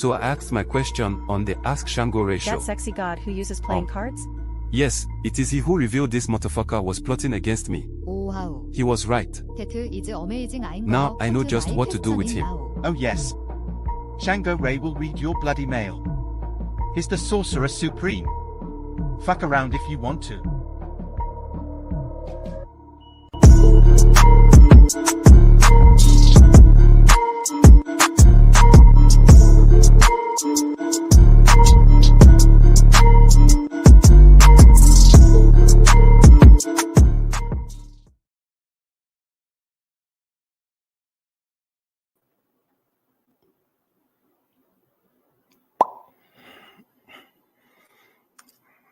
So I asked my question on the Ask Shango ratio. That sexy god who uses playing cards? Yes, it is he who revealed this motherfucker was plotting against me. 오와우. He was right. 테트 is amazing. Now I know just what to do with him. Oh yes. Shango Ray will read your bloody mail. He's the sorcerer supreme. Fuck around if you want to.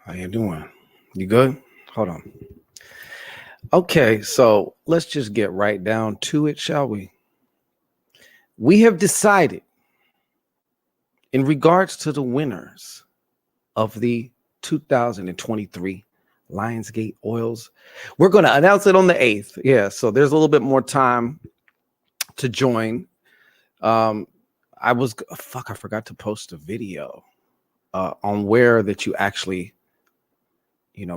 How you doing? You good? Hold on. Okay, so let's just get right down to it, shall we? We have decided in regards to the winners of the 2023 Lionsgate Oils, we're going to announce it on the 8th. Yeah, so there's a little bit more time to join. I forgot to post a video on where that you actually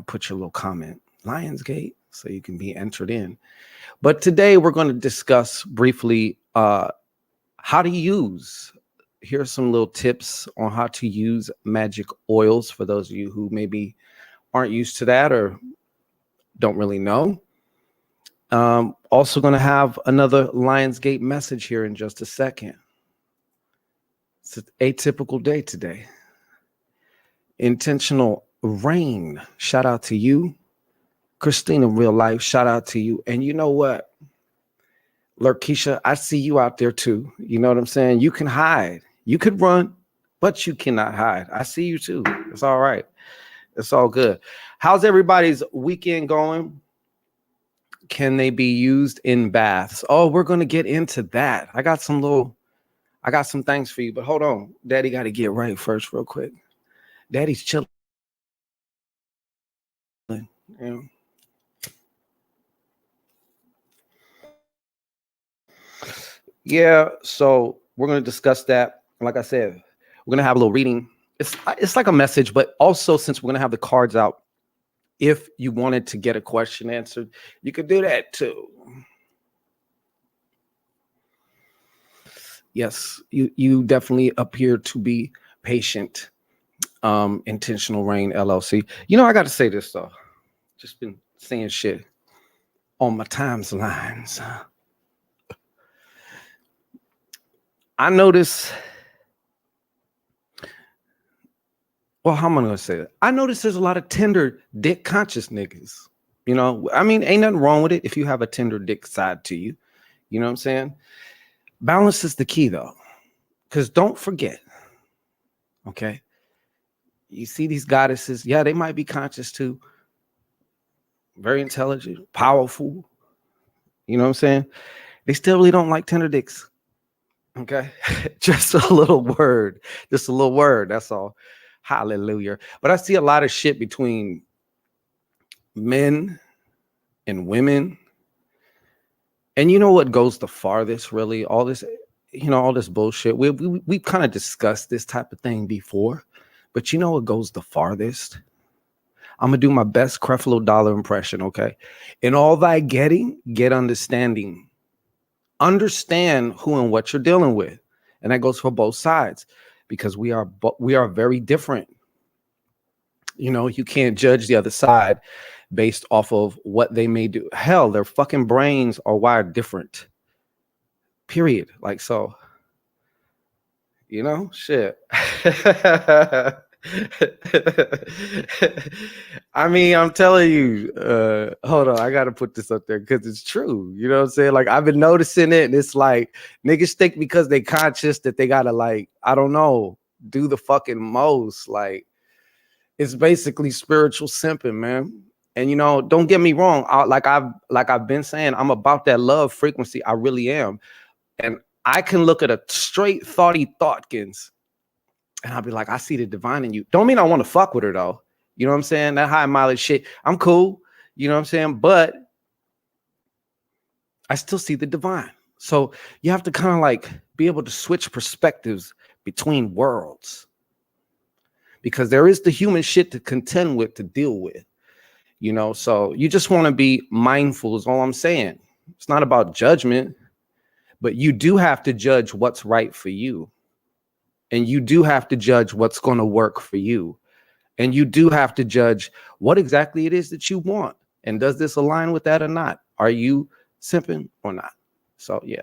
put your little comment, Lionsgate, so you can be entered in. But today we're going to discuss briefly how to use. Here's some little tips on how to use magic oils for those of you who maybe aren't used to that or don't really know. Also going to have another Lionsgate message here in just a second. It's an atypical day today. Intentional Rain, shout out to you. Christina, real life, shout out to you. And you know what? Lurkeisha, I see you out there too. You know what I'm saying? You can hide. You could run, but you cannot hide. I see you too. It's all right. It's all good. How's everybody's weekend going? Can they be used in baths? Oh, we're going to get into that. I got some things for you, but hold on. Daddy got to get right first real quick. Daddy's chilling. Yeah, so we're going to discuss that. Like I said, we're going to have a little reading. It's like a message, but also since we're going to have the cards out, if you wanted to get a question answered, you could do that too. Yes, you definitely appear to be patient. Intentional Rain LLC. I got to say this though. Just been saying shit on my timelines. I notice. Well, how am I going to say that? I notice there's a lot of tender dick conscious niggas. Ain't nothing wrong with it if you have a tender dick side to you. You know what I'm saying? Balance is the key though. Because don't forget, okay? You see these goddesses, yeah, they might be conscious too. Very intelligent, powerful. You know what I'm saying? They still really don't like tender dicks. Okay? Just a little word. That's all. Hallelujah. But I see a lot of shit between men and women. And you know what goes the farthest, really? All this, all this bullshit. We've kind of discussed this type of thing before. But you know what goes the farthest? I'm going to do my best Creflo Dollar impression, okay? In all thy getting, get understanding. Understand who and what you're dealing with. And that goes for both sides because we are very different. You can't judge the other side based off of what they may do. Hell, their fucking brains are wired different. Period. Like so. Shit. I'm telling you, hold on, I gotta put this up there because it's true. You know what I'm saying? Like I've been noticing it, and it's like niggas think because they conscious that they gotta do the fucking most. Like it's basically spiritual simping, man. And don't get me wrong. I've been saying, I'm about that love frequency. I really am. And I can look at a straight Thotkins and I'll be like, I see the divine in you. Don't mean I want to fuck with her though. You know what I'm saying? That high mileage shit. I'm cool. You know what I'm saying? But I still see the divine. So you have to kind of be able to switch perspectives between worlds, because there is the human shit to contend with, to deal with, you know. So you just want to be mindful is all I'm saying. It's not about judgment, but you do have to judge what's right for you. And you do have to judge what's going to work for you. And you do have to judge what exactly it is that you want. And does this align with that or not? Are you simping or not? So, yeah.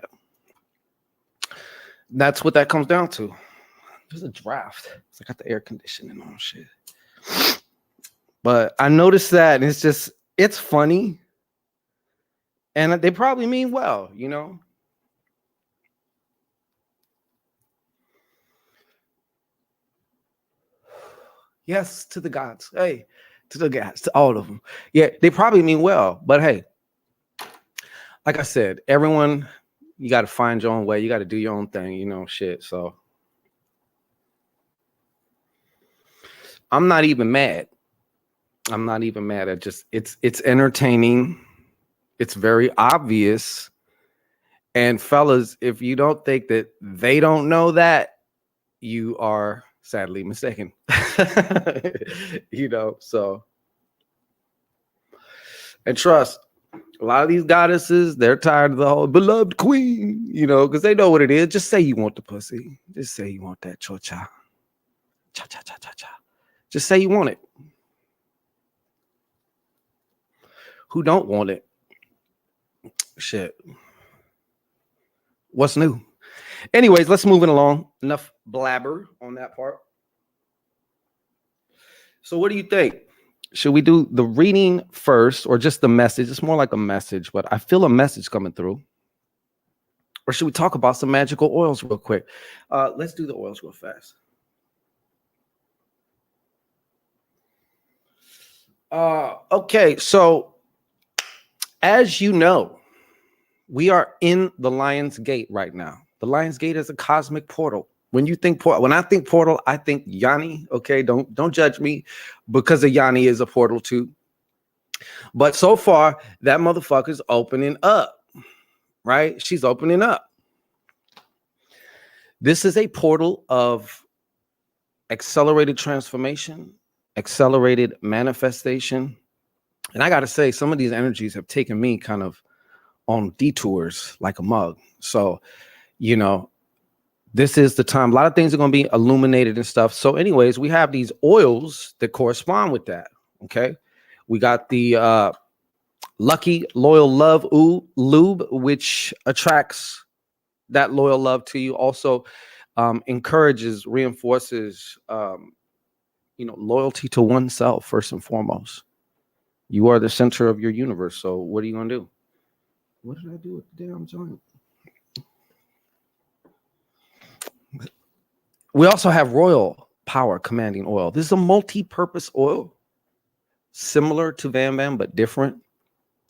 That's what that comes down to. There's a draft. I got the air conditioning on shit. But I noticed that, and it's funny. And they probably mean well, you know. Yes, to the gods. Hey, to the gods, to all of them. Yeah, they probably mean well. But hey, like I said, everyone, you got to find your own way. You got to do your own thing, you know, shit. So I'm not even mad. I'm not even mad at just it's entertaining. It's very obvious. And fellas, if you don't think that they don't know that, you are sadly mistaken. You know, so. And trust, a lot of these goddesses, they're tired of the whole beloved queen, you know, because they know what it is. Just say you want the pussy. Just say you want that cho-cha. Cha-cha-cha-cha-cha. Just say you want it. Who don't want it? Shit. What's new? Anyways, let's move it along. Enough blabber on that part. So what do you think? Should we do the reading first or just the message? It's more like a message, but I feel a message coming through. Or should we talk about some magical oils real quick? Let's do the oils real fast. Okay, so as you know, we are in the Lion's Gate right now. The Lion's Gate is a cosmic portal. When you think portal, when I think portal, I think Yanni. Okay, don't judge me, because a Yanni is a portal too. But so far, that motherfucker's opening up, right? She's opening up. This is a portal of accelerated transformation, accelerated manifestation. And I got to say, some of these energies have taken me kind of on detours like a mug. So, you know, this is the time. A lot of things are going to be illuminated and stuff. So anyways, we have these oils that correspond with that. Okay. We got the Lucky Loyal Love Lube, which attracts that loyal love to you. Also encourages, reinforces, you know, loyalty to oneself first and foremost. You are the center of your universe. So what are you going to do? What did I do with the damn joint? We also have Royal Power Commanding Oil. This is a multi-purpose oil, similar to Van Van, but different.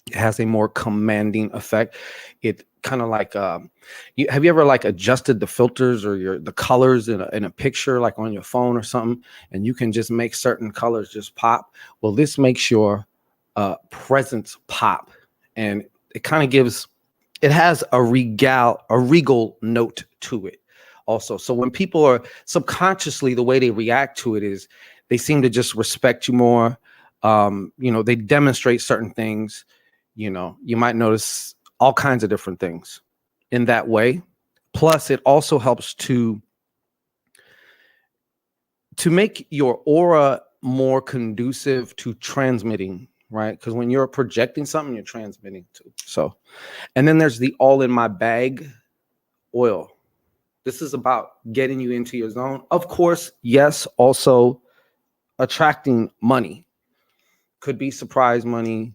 It has a more commanding effect. It kind of like, have you ever like adjusted the filters or the colors in a picture, like on your phone or something, and you can just make certain colors just pop? Well, this makes your presence pop, and it kind of gives, it has a regal note to it also. So when people are subconsciously, the way they react to it is they seem to just respect you more. You know, they demonstrate certain things. You know, you might notice all kinds of different things in that way. Plus, it also helps to make your aura more conducive to transmitting, right? Because when you're projecting something, you're transmitting too. So, and then there's the All in My Bag oil. This is about getting you into your zone. Of course, yes, also attracting money. Could be surprise money.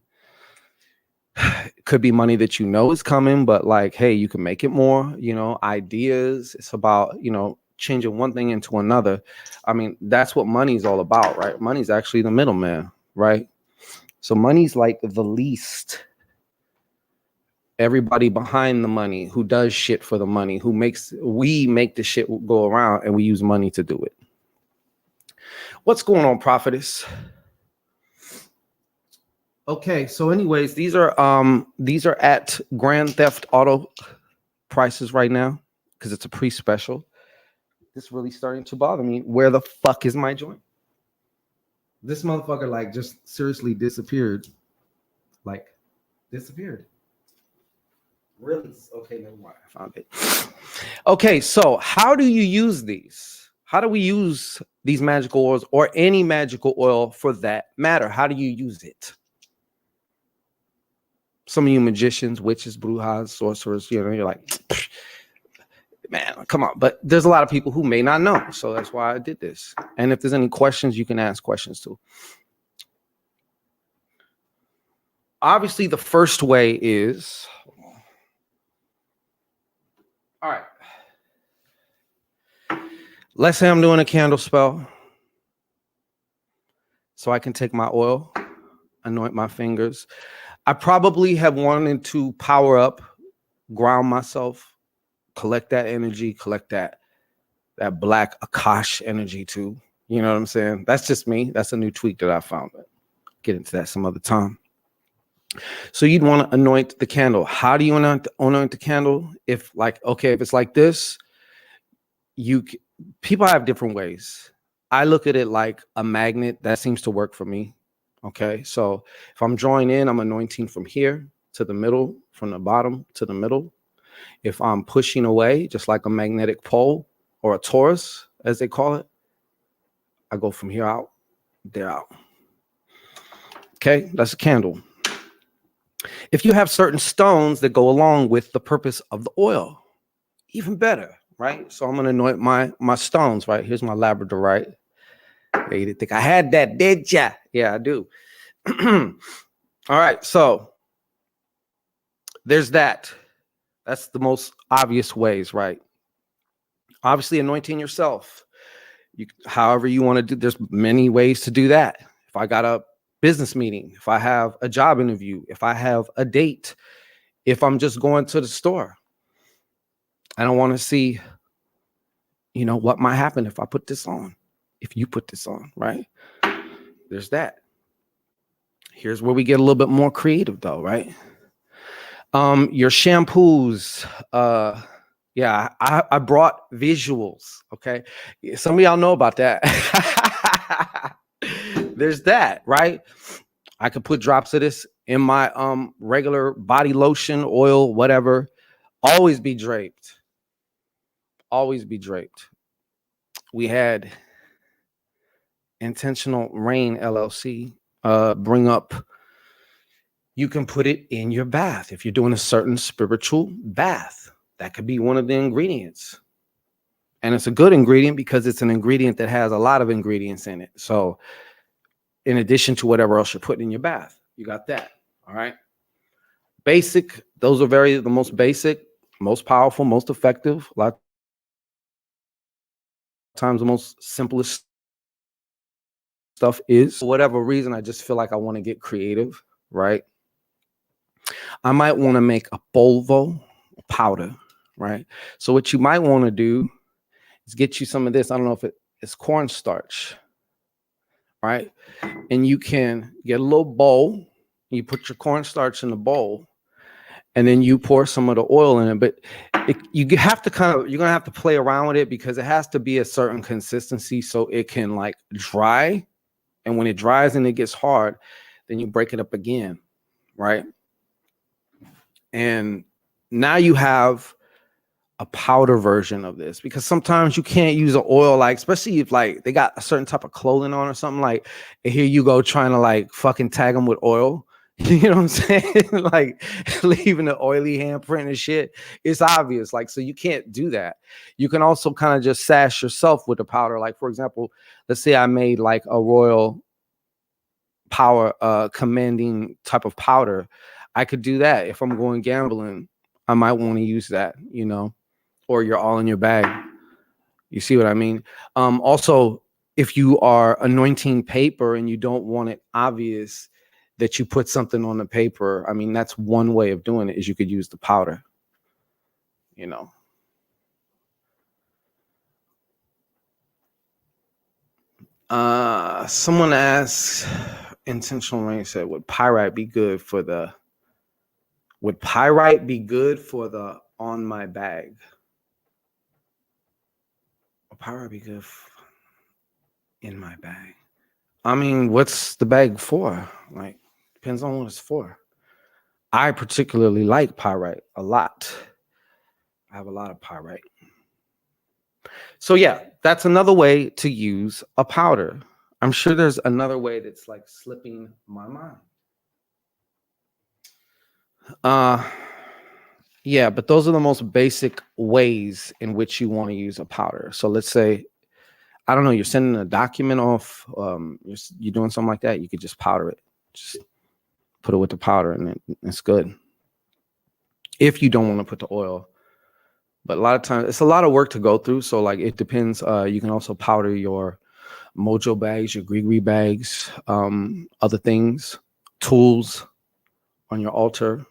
Could be money that you know is coming, but like, hey, you can make it more, you know, ideas. It's about, you know, changing one thing into another. I mean, that's what money's all about, right? Money's actually the middleman, right? So money's like the least. Everybody behind the money, who does shit for the money, we make the shit go around, and we use money to do it. What's going on, prophetess? Okay, so anyways, these are at Grand Theft Auto prices right now because it's a pre-special. this really starting to bother me. Where the fuck is my joint? This motherfucker like just seriously disappeared. Like disappeared. Really? Okay, never mind. I found it. Okay, so how do you use these? How do we use these magical oils or any magical oil for that matter? How do you use it? Some of you magicians, witches, brujas, sorcerers, you know, you're like, man, come on. But there's a lot of people who may not know. So that's why I did this. And if there's any questions, you can ask questions too. Obviously, the first way is, all right. Let's say I'm doing a candle spell. So I can take my oil, anoint my fingers. I probably have wanted to power up, ground myself, collect that energy, collect that black Akash energy too. You know what I'm saying? That's just me. That's a new tweak that I found. But get into that some other time. So you'd want to anoint the candle. How do you anoint the candle? If it's like this, people have different ways. I look at it like a magnet. That seems to work for me. Okay, so if I'm drawing in, I'm anointing from here to the middle, from the bottom to the middle. If I'm pushing away, just like a magnetic pole or a torus, as they call it, I go from here out, there out. Okay, that's a candle. If you have certain stones that go along with the purpose of the oil, even better, right? So I'm going to anoint my stones, right? Here's my labradorite. Yeah, you didn't think I had that, did ya? Yeah, I do. All right, so there's that. That's the most obvious ways, right? Obviously, anointing yourself. However you want to do, there's many ways to do that. If I got a business meeting, if I have a job interview, if I have a date, if I'm just going to the store, I don't want to see, what might happen if I put this on, if you put this on, right? There's that. Here's where we get a little bit more creative though, right? Your shampoos, yeah, I brought visuals, okay? Some of y'all know about that. There's that, right? I could put drops of this in my regular body lotion, oil, whatever. Always be draped. Always be draped. We had Intentional Rain LLC bring up, you can put it in your bath. If you're doing a certain spiritual bath, that could be one of the ingredients. And it's a good ingredient because it's an ingredient that has a lot of ingredients in it. So in addition to whatever else you're putting in your bath, you got that. All right. Basic. Those are the most basic, most powerful, most effective. A lot of times the most simplest stuff is, for whatever reason, I just feel like I want to get creative, right? I might want to make a polvo, a powder, right? So what you might want to do is get you some of this. I don't know if it's cornstarch, right? And you can get a little bowl. You put your cornstarch in the bowl, and then you pour some of the oil in it. But you have to you're gonna have to play around with it because it has to be a certain consistency so it can like dry. And when it dries and it gets hard, then you break it up again, right? And now you have a powder version of this, because sometimes you can't use an oil, like especially if like they got a certain type of clothing on or something, like, and here you go trying to like fucking tag them with oil. You know what I'm saying? Like leaving the oily handprint and shit. It's obvious. Like, so you can't do that. You can also kind of just sash yourself with the powder. Like, for example, let's say I made like a royal power commanding type of powder. I could do that. If I'm going gambling, I might want to use that, or you're all in your bag. You see what I mean? Also, if you are anointing paper and you don't want it obvious that you put something on the paper, I mean, that's one way of doing it, is you could use the powder, Someone asked, Intentional Rain said, would pyrite be good for the on my bag? A pyrite be good in my bag. I mean, what's the bag for? Like, depends on what it's for. I particularly like pyrite a lot. I have a lot of pyrite. So yeah, that's another way to use a powder. I'm sure there's another way that's like slipping my mind. Yeah, but those are the most basic ways in which you want to use a powder. So let's say, I don't know, you're sending a document off, you're doing something like that, you could just powder it. Just put it with the powder and it's good. If you don't want to put the oil. But a lot of times, it's a lot of work to go through. So like, it depends. You can also powder your mojo bags, your gree bags, other things, tools on your altar.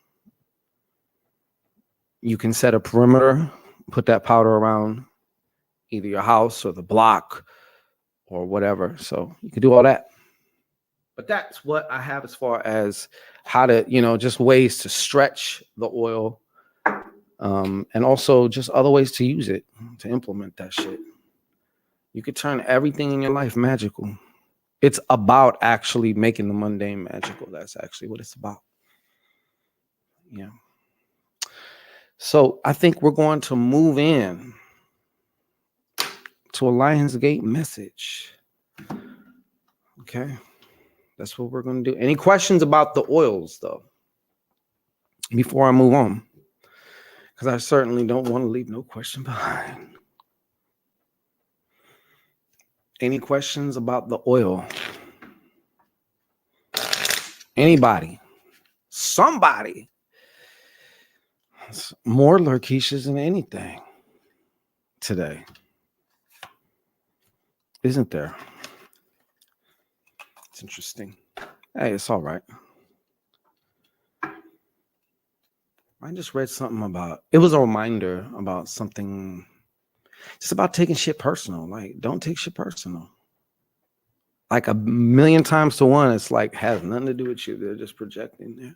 You can set a perimeter, put that powder around either your house or the block or whatever. So you can do all that. But that's what I have as far as how to, just ways to stretch the oil, and also just other ways to use it, to implement that shit. You could turn everything in your life magical. It's about actually making the mundane magical. That's actually what it's about. Yeah. So I think we're going to move in to a Lionsgate message. Okay. That's what we're going to do. Any questions about the oils, though, before I move on? Because I certainly don't want to leave no question behind. Any questions about the oil? Anybody? Somebody? It's more Lurkeishas than anything today. Isn't there? It's interesting. Hey, it's all right. I just read something about, it was a reminder about something, just about taking shit personal. Like, don't take shit personal. Like a million times to one, it's like, has nothing to do with you. They're just projecting there.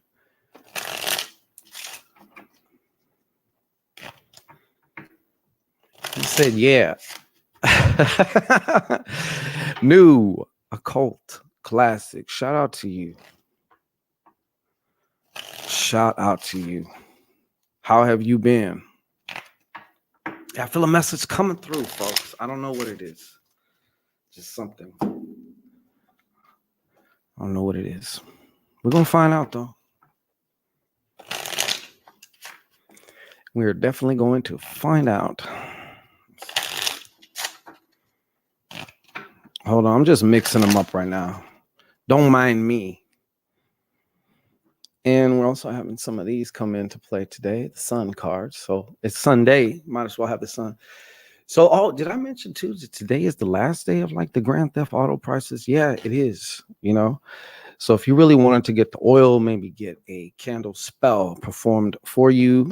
He said, yeah. New occult classic. Shout out to you. Shout out to you. How have you been? I feel a message coming through, folks. I don't know what it is. Just something. I don't know what it is. We're going to find out, though. We're definitely going to find out. Hold on. I'm just mixing them up right now. Don't mind me. And we're also having some of these come into play today, the sun cards. So it's Sunday. Might as well have the sun. So, did I mention too that today is the last day of like the Grand Theft Auto prices? Yeah, it is, So if you really wanted to get the oil, maybe get a candle spell performed for you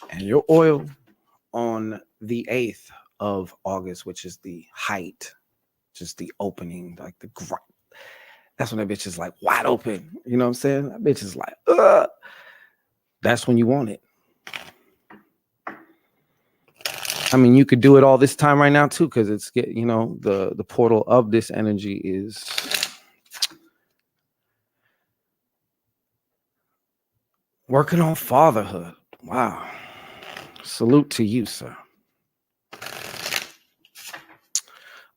and your oil on the 8th of August, which is the height, just the opening, like the that's when that bitch is like wide open. You know what I'm saying? That bitch is like, ugh. That's when you want it. I mean, you could do it all this time right now too, because it's the portal of this energy is working on fatherhood. Wow. Salute to you, sir.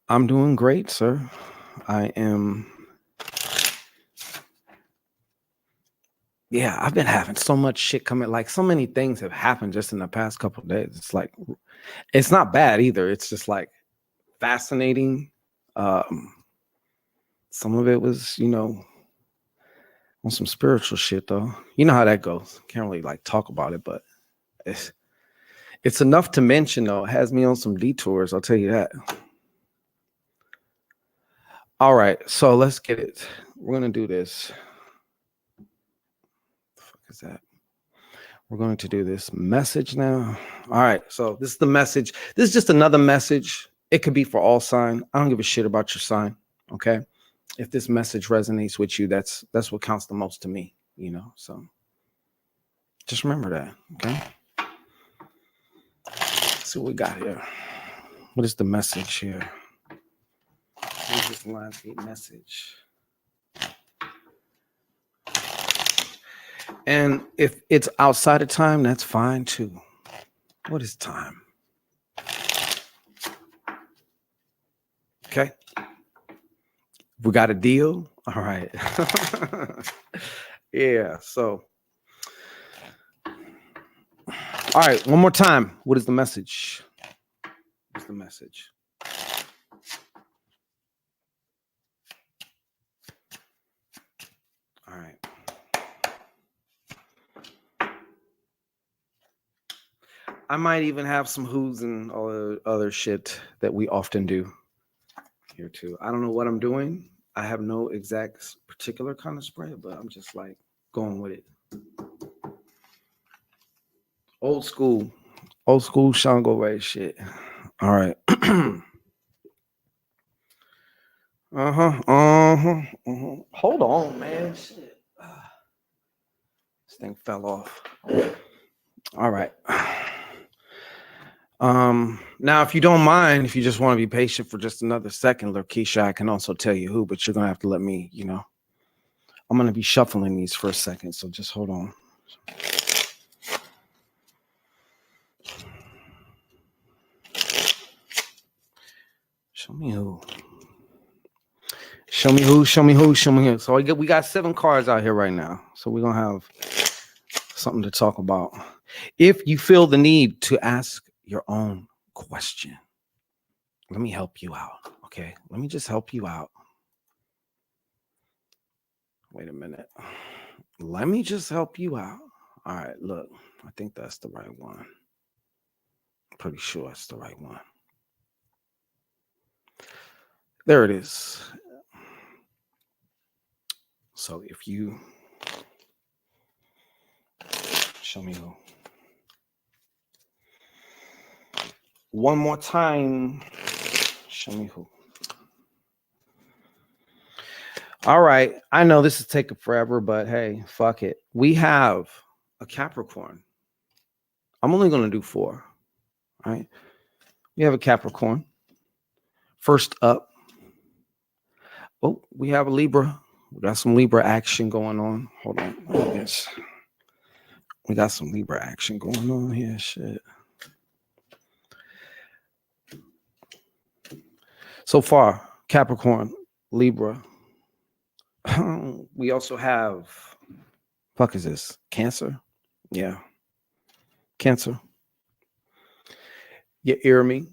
I'm doing great, sir. I am. Yeah, I've been having so much shit coming. Like, so many things have happened just in the past couple of days. It's like, it's not bad either. It's just like fascinating. Some of it was, on some spiritual shit, though. You know how that goes. Can't really like talk about it, but it's enough to mention, though. It has me on some detours, I'll tell you that. All right, so let's get it. We're going to do this. What the fuck is that? We're going to do this message now. All right, so this is the message. This is just another message. It could be for all sign. I don't give a shit about your sign, okay? If this message resonates with you, that's what counts the most to me, So just remember that, okay? Let's see what we got here. What is the message here? What is this Lionsgate message? And if it's outside of time, that's fine too. What is time? Okay. We got a deal? All right. Yeah, so. All right, one more time. What is the message? What's the message? All right. I might even have some who's and all the other shit that we often do here too. I don't know what I'm doing. I have no exact particular kind of spray, but I'm just like going with it. Old school Shango Ray shit. All right. Hold on, man. Shit. This thing fell off. All right. Now, if you don't mind, if you just want to be patient for just another second, Lakeisha, I can also tell you who, but you're gonna have to let me, I'm gonna be shuffling these for a second, so just hold on. Show me who. Show me who. So we got 7 cards out here right now. So we're gonna have something to talk about. If you feel the need to ask your own question, let me help you out. Okay, let me just help you out. Wait a minute. Let me just help you out. All right, look, I think that's the right one. I'm pretty sure it's the right one. There it is. So if you show me who. One more time. Show me who. All right. I know this is taking forever, but hey, fuck it. We have a Capricorn. I'm only going to do 4. All right. We have a Capricorn. First up. Oh, we have a Libra. We got some Libra action going on. Hold on. Yes. We got some Libra action going on here. Shit. So far, Capricorn, Libra. We also have, fuck is this? Cancer? Yeah. Cancer. You hear me?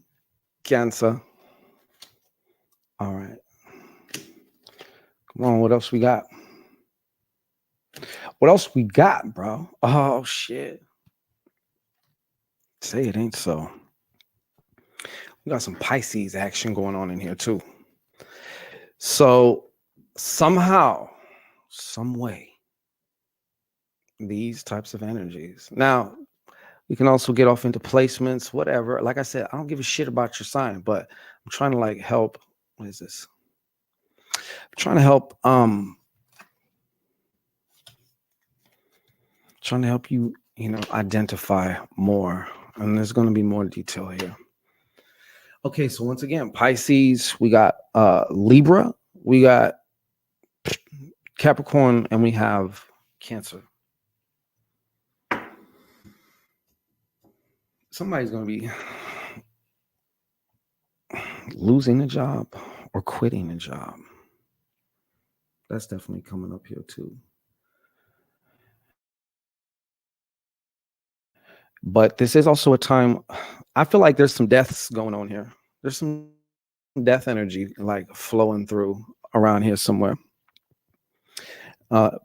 Cancer. All right. Come on, what else we got? What else we got, bro? Oh, shit. Say it ain't so. We got some Pisces action going on in here, too. So, somehow, some way, these types of energies. Now, we can also get off into placements, whatever. Like I said, I don't give a shit about your sign, but I'm trying to help. What is this? I'm trying to help you, identify more. And there's going to be more detail here. Okay, so once again, Pisces, we got Libra, we got Capricorn, and we have Cancer. Somebody's going to be losing a job or quitting a job. That's definitely coming up here too. But this is also a time, I feel like there's some deaths going on here. There's some death energy flowing through around here somewhere.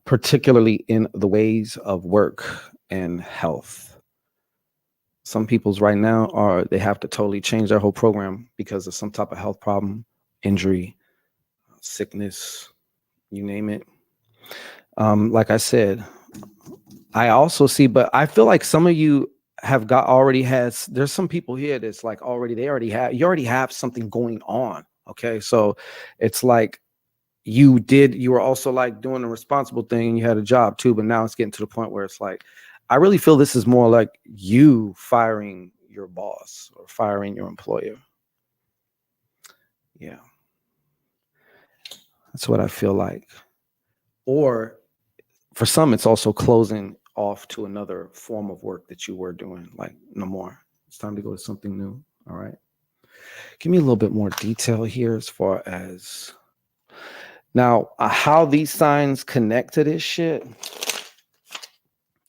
Particularly in the ways of work and health. Some people's right now they have to totally change their whole program because of some type of health problem, injury, sickness, you name it. Like I said, I also see, but I feel like some of you have there's some people here that's you already have something going on. Okay. So it's like you were also doing a responsible thing and you had a job too, but now it's getting to the point where it's like, I really feel this is more like you firing your boss or firing your employer. Yeah. That's what I feel like. Or for some, it's also closing off to another form of work that you were doing. Like, no more. It's time to go to something new. All right. Give me a little bit more detail here as far as now how these signs connect to this shit.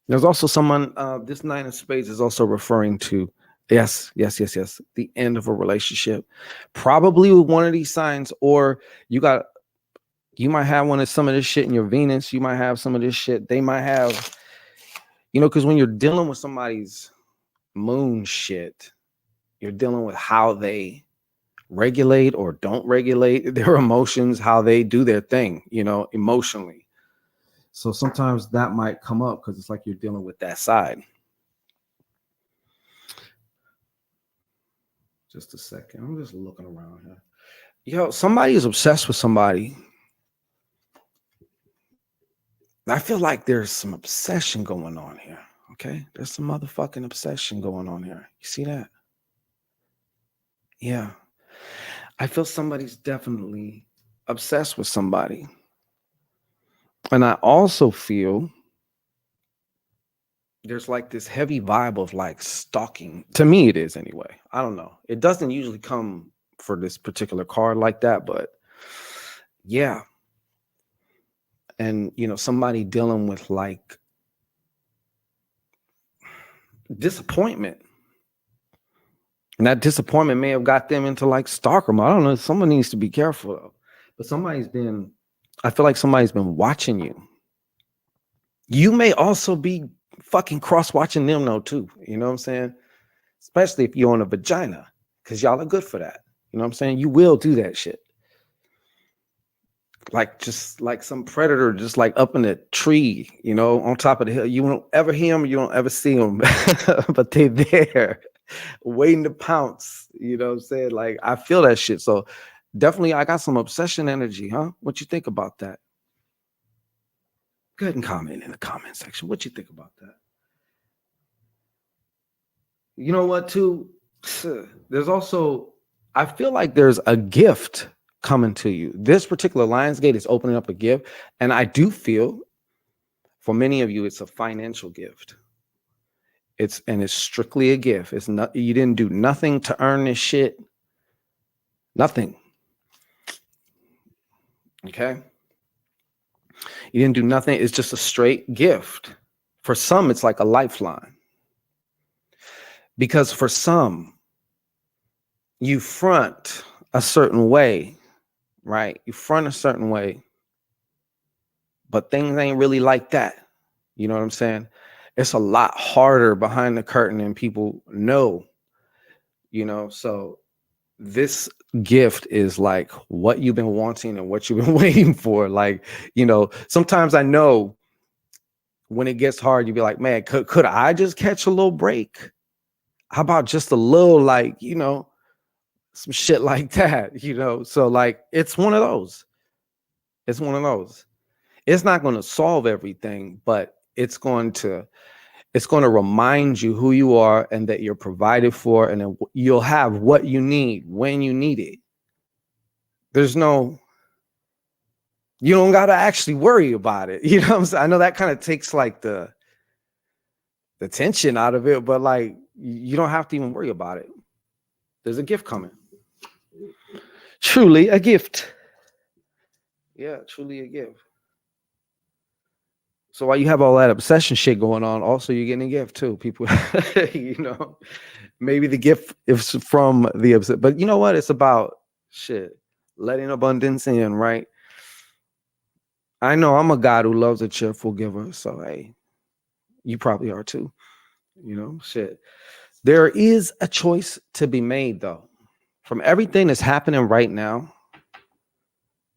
There's also someone, this 9 of spades is also referring to, yes, the end of a relationship, probably with one of these signs, or you might have some of this shit in your Venus. You might have some of this shit. They might have, because when you're dealing with somebody's moon shit, you're dealing with how they regulate or don't regulate their emotions, how they do their thing, emotionally. So sometimes that might come up because it's like you're dealing with that side. Just a second. I'm just looking around here. Somebody is obsessed with somebody. I feel like there's some obsession going on here. Okay. There's some motherfucking obsession going on here. You see that? Yeah. I feel somebody's definitely obsessed with somebody. And I also feel there's like this heavy vibe of like stalking. To me, it is anyway. I don't know. It doesn't usually come for this particular card like that, but yeah. And, somebody dealing with like disappointment. And that disappointment may have got them into like stalker mode. I don't know. Someone needs to be careful though. But I feel like somebody's been watching you. You may also be fucking cross-watching them though too. You know what I'm saying? Especially if you're on a vagina, because y'all are good for that. You know what I'm saying? You will do that shit. Like just like some predator, just like up in a tree, on top of the hill. You won't ever hear them, you don't ever see them, but they're there waiting to pounce. You know what I'm saying? Like I feel that shit. So definitely I got some obsession energy, huh? What you think about that? Go ahead and comment in the comment section. What you think about that? You know what, too? There's also, I feel like there's a gift coming to you. This particular Lionsgate is opening up a gift. And I do feel for many of you, it's a financial gift. It's strictly a gift. It's not, you didn't do nothing to earn this shit. Nothing. Okay. You didn't do nothing. It's just a straight gift. For some, it's like a lifeline. Because for some, you front a certain way, right? You front a certain way, but things ain't really like that. You know what I'm saying? It's a lot harder behind the curtain than people know, so this gift is like what you've been wanting and what you've been waiting for. Like, sometimes I know when it gets hard, you'd be like, man, could I just catch a little break? How about just a little, like, some shit like that, So like, it's one of those. It's one of those. It's not going to solve everything, but it's going to remind you who you are and that you're provided for, and then you'll have what you need when you need it. You don't got to actually worry about it. You know what I'm saying? I know that kind of takes like the tension out of it, but like, you don't have to even worry about it. There's a gift coming. Truly a gift. Yeah, truly a gift. So while you have all that obsession shit going on, also you're getting a gift too. People, maybe the gift is from the obsession, but you know what? It's about shit, letting abundance in, right? I know I'm a God who loves a cheerful giver. So, hey, you probably are too, shit. There is a choice to be made though. From everything that's happening right now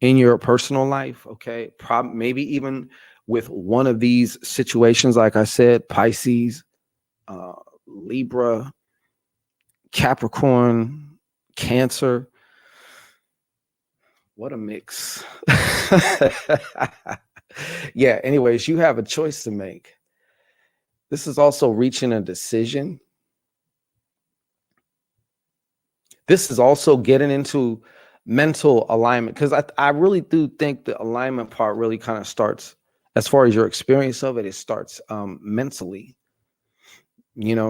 in your personal life, okay? Maybe even with one of these situations, like I said, Pisces, Libra, Capricorn, Cancer. What a mix. Yeah, anyways, you have a choice to make. This is also reaching a decision. This is also getting into mental alignment, because I really do think the alignment part really kind of starts, as far as your experience of it, it starts mentally,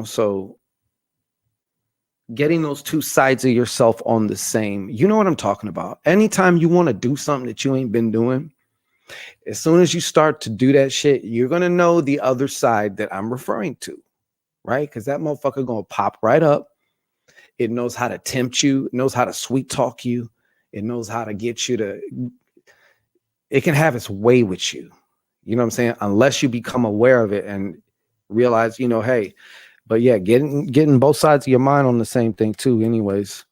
so getting those two sides of yourself on the same, you know what I'm talking about. Anytime you want to do something that you ain't been doing, as soon as you start to do that shit, you're going to know the other side that I'm referring to, right? Because that motherfucker going to pop right up. It knows how to tempt you. It knows how to sweet talk you. It knows how to get you to, it can have its way with you. You know what I'm saying? Unless you become aware of it and realize, hey, but yeah, getting both sides of your mind on the same thing too. Anyways,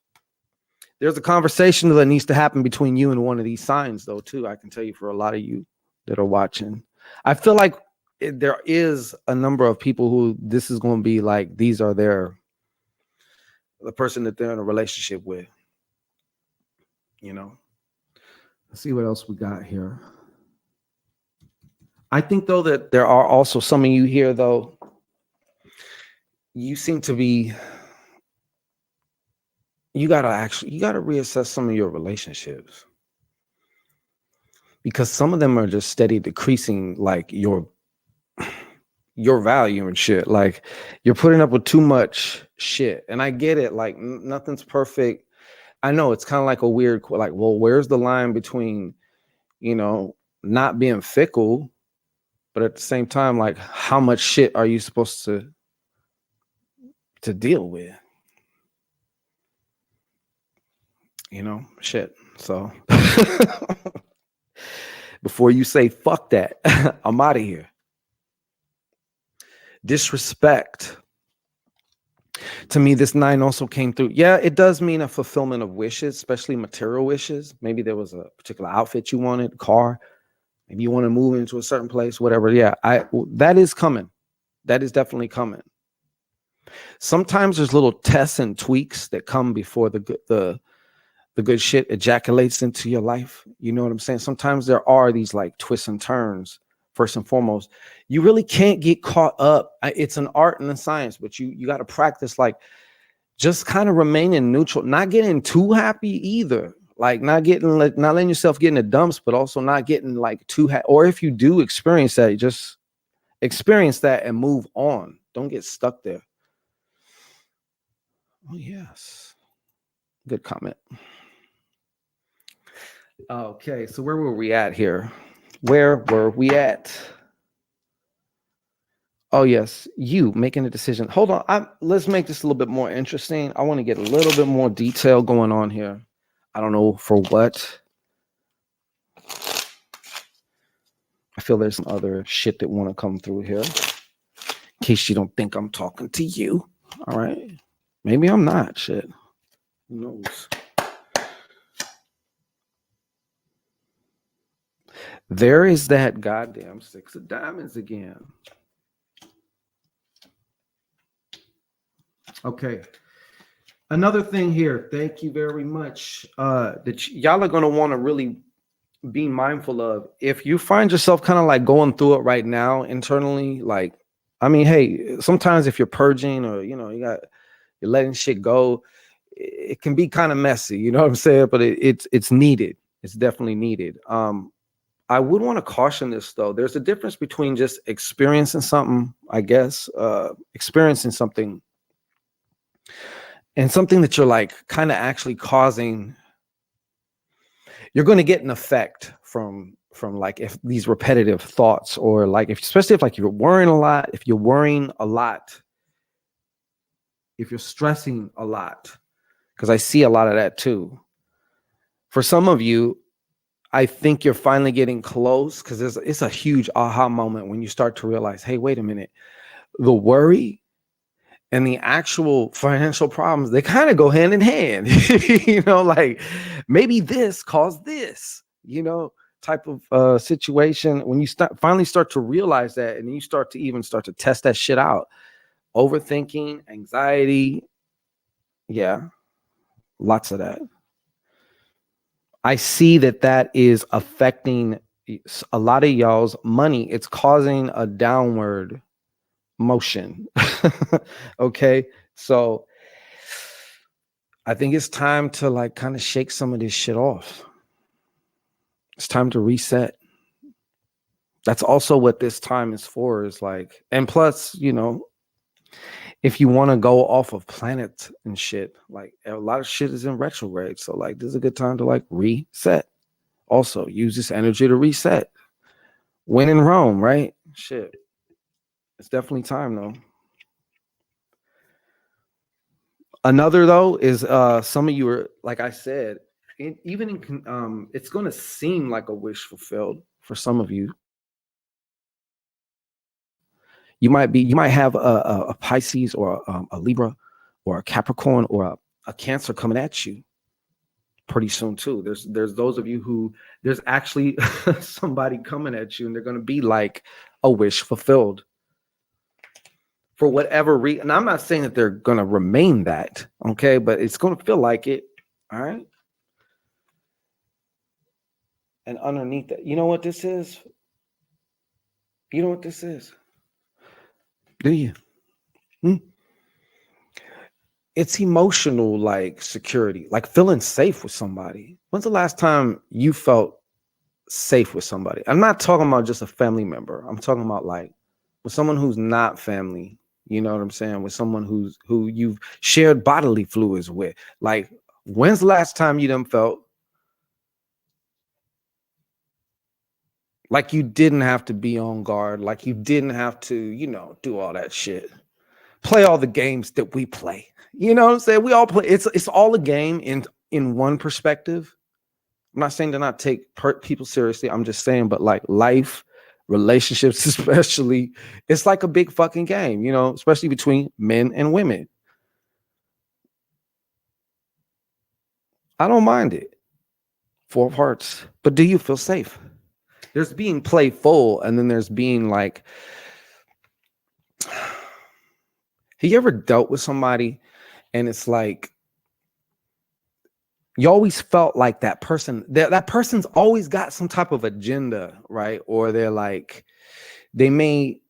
there's a conversation that needs to happen between you and one of these signs though, too. I can tell you for a lot of you that are watching, I feel like there is a number of people who this is going to be like, these are the person that they're in a relationship with, Let's see what else we got here. I think though that there are also some of you here though, you seem to be, you got to reassess some of your relationships, because some of them are just steady decreasing, like your value and shit. Like you're putting up with too much shit. And I get it. Like nothing's perfect. I know it's kind of like a weird, like, well, where's the line between, not being fickle, but at the same time, like how much shit are you supposed to deal with? Shit. So before you say fuck that, I'm out of here. Disrespect. To me, this 9 also came through. Yeah, it does mean a fulfillment of wishes, especially material wishes. Maybe there was a particular outfit you wanted, car. Maybe you want to move into a certain place, whatever. Yeah, that is coming. That is definitely coming. Sometimes there's little tests and tweaks that come before the good shit ejaculates into your life. You know what I'm saying? Sometimes there are these like twists and turns. First and foremost, you really can't get caught up. It's an art and a science, but you got to practice, like just kind of remaining neutral, not getting too happy either. Like not letting yourself get in the dumps, but also not getting like too happy. Or if you do experience that, just experience that and move on. Don't get stuck there. Oh, yes. Good comment. Okay, so where were we at here? Where were we at? Oh, yes, you making a decision. Hold on. Let's make this a little bit more interesting. I want to get a little bit more detail going on here. I don't know for what. I feel there's some other shit that want to come through here. In case you don't think I'm talking to you. All right. Maybe I'm not. Shit. Who knows? There is that goddamn 6 of diamonds again. Okay. Another thing here. Thank you very much. That y'all are going to want to really be mindful of. If you find yourself kind of like going through it right now internally, like, I mean, hey, sometimes if you're purging or, you're letting shit go, it can be kind of messy. You know what I'm saying? But it's needed. It's definitely needed. I would want to caution this though. There's a difference between just experiencing something, I guess, experiencing something and something that you're like kind of actually causing. You're going to get an effect from like if these repetitive thoughts, or like especially if like you're worrying a lot, if you're stressing a lot, because I see a lot of that too. For some of you, I think you're finally getting close, because it's a huge aha moment when you start to realize, hey, wait a minute, the worry and the actual financial problems, they kind of go hand in hand. Like maybe this caused this, type of situation. When you finally start to realize that, and then you start to test that shit out, overthinking, anxiety, yeah, lots of that. I see that is affecting a lot of y'all's money. It's causing a downward motion. Okay. So I think it's time to like kind of shake some of this shit off. It's time to reset. That's also what this time is for, is like, and plus, you know, if you want to go off of planets and shit, like a lot of shit is in retrograde. So like this is a good time to like reset. Also, use this energy to reset. When in Rome, right? Shit. It's definitely time though. Another though is some of you are, like I said, even in it's going to seem like a wish fulfilled for some of you. You might have a Pisces or a Libra or a Capricorn or a Cancer coming at you pretty soon too. There's those of you who there's actually somebody coming at you, and they're going to be like a wish fulfilled for whatever reason. And I'm not saying that they're going to remain that, okay, but it's going to feel like it. All right. And underneath that, you know what this is? You know what this is? Do you? It's emotional, like security, like feeling safe with somebody. When's the last time you felt safe with somebody? I'm not talking about just a family member. I'm talking about like with someone who's not family. You know what I'm saying? With someone who you've shared bodily fluids with. Like, when's the last time you done felt like you didn't have to be on guard, like you didn't have to, you know, do all that shit, play all the games that we play? You know what I'm saying? We all play. It's all a game in one perspective. I'm not saying to not take people seriously. I'm just saying, but like life, relationships especially, it's like a big fucking game, you know, especially between men and women. I don't mind it. 4 of Hearts. But do you feel safe? There's being playful, and then there's being like, have you ever dealt with somebody and it's like you always felt like that person's always got some type of agenda, right? Or they're like, they may,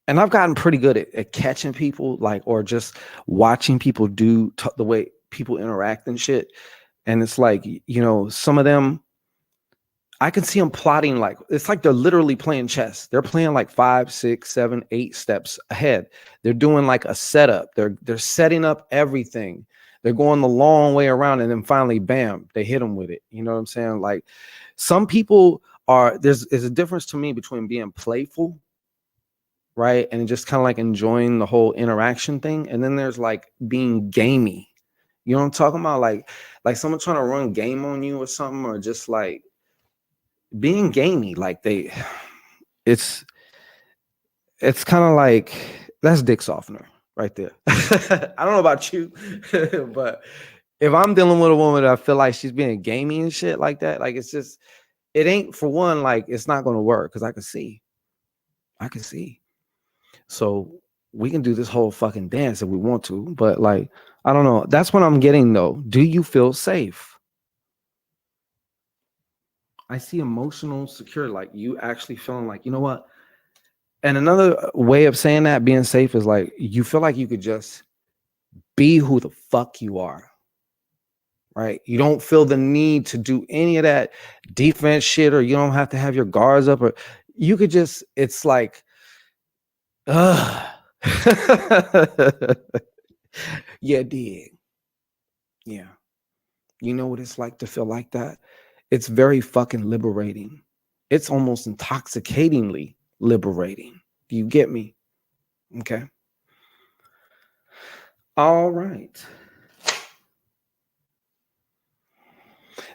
and I've gotten pretty good at catching people, like, or just watching people do the way people interact and shit. And it's like, you know, some of them, I can see them plotting, like it's like they're literally playing chess. They're playing like 5, 6, 7, 8 steps ahead. They're doing like a setup. They're setting up everything. They're going the long way around, and then finally, bam, they hit them with it. You know what I'm saying? Like some people are, there's a difference to me between being playful, right, and just kind of like enjoying the whole interaction thing, and then there's like being gamey. You know what I'm talking about? Like someone trying to run game on you or something, or just like being gamey, like it's kind of like, that's dick softener right there. I don't know about you, but if I'm dealing with a woman that I feel like she's being gamey and shit like that, like it's just, it ain't, for one, like it's not going to work, because I can see. So we can do this whole fucking dance if we want to, but like, I don't know. That's what I'm getting though. Do you feel safe? I see emotional security, like you actually feeling like, you know what? And another way of saying that, being safe, is like you feel like you could just be who the fuck you are, right? You don't feel the need to do any of that defense shit, or you don't have to have your guards up, or you could just, it's like, yeah, dig. Yeah. You know what it's like to feel like that? It's very fucking liberating. It's almost intoxicatingly liberating. Do you get me? Okay. All right.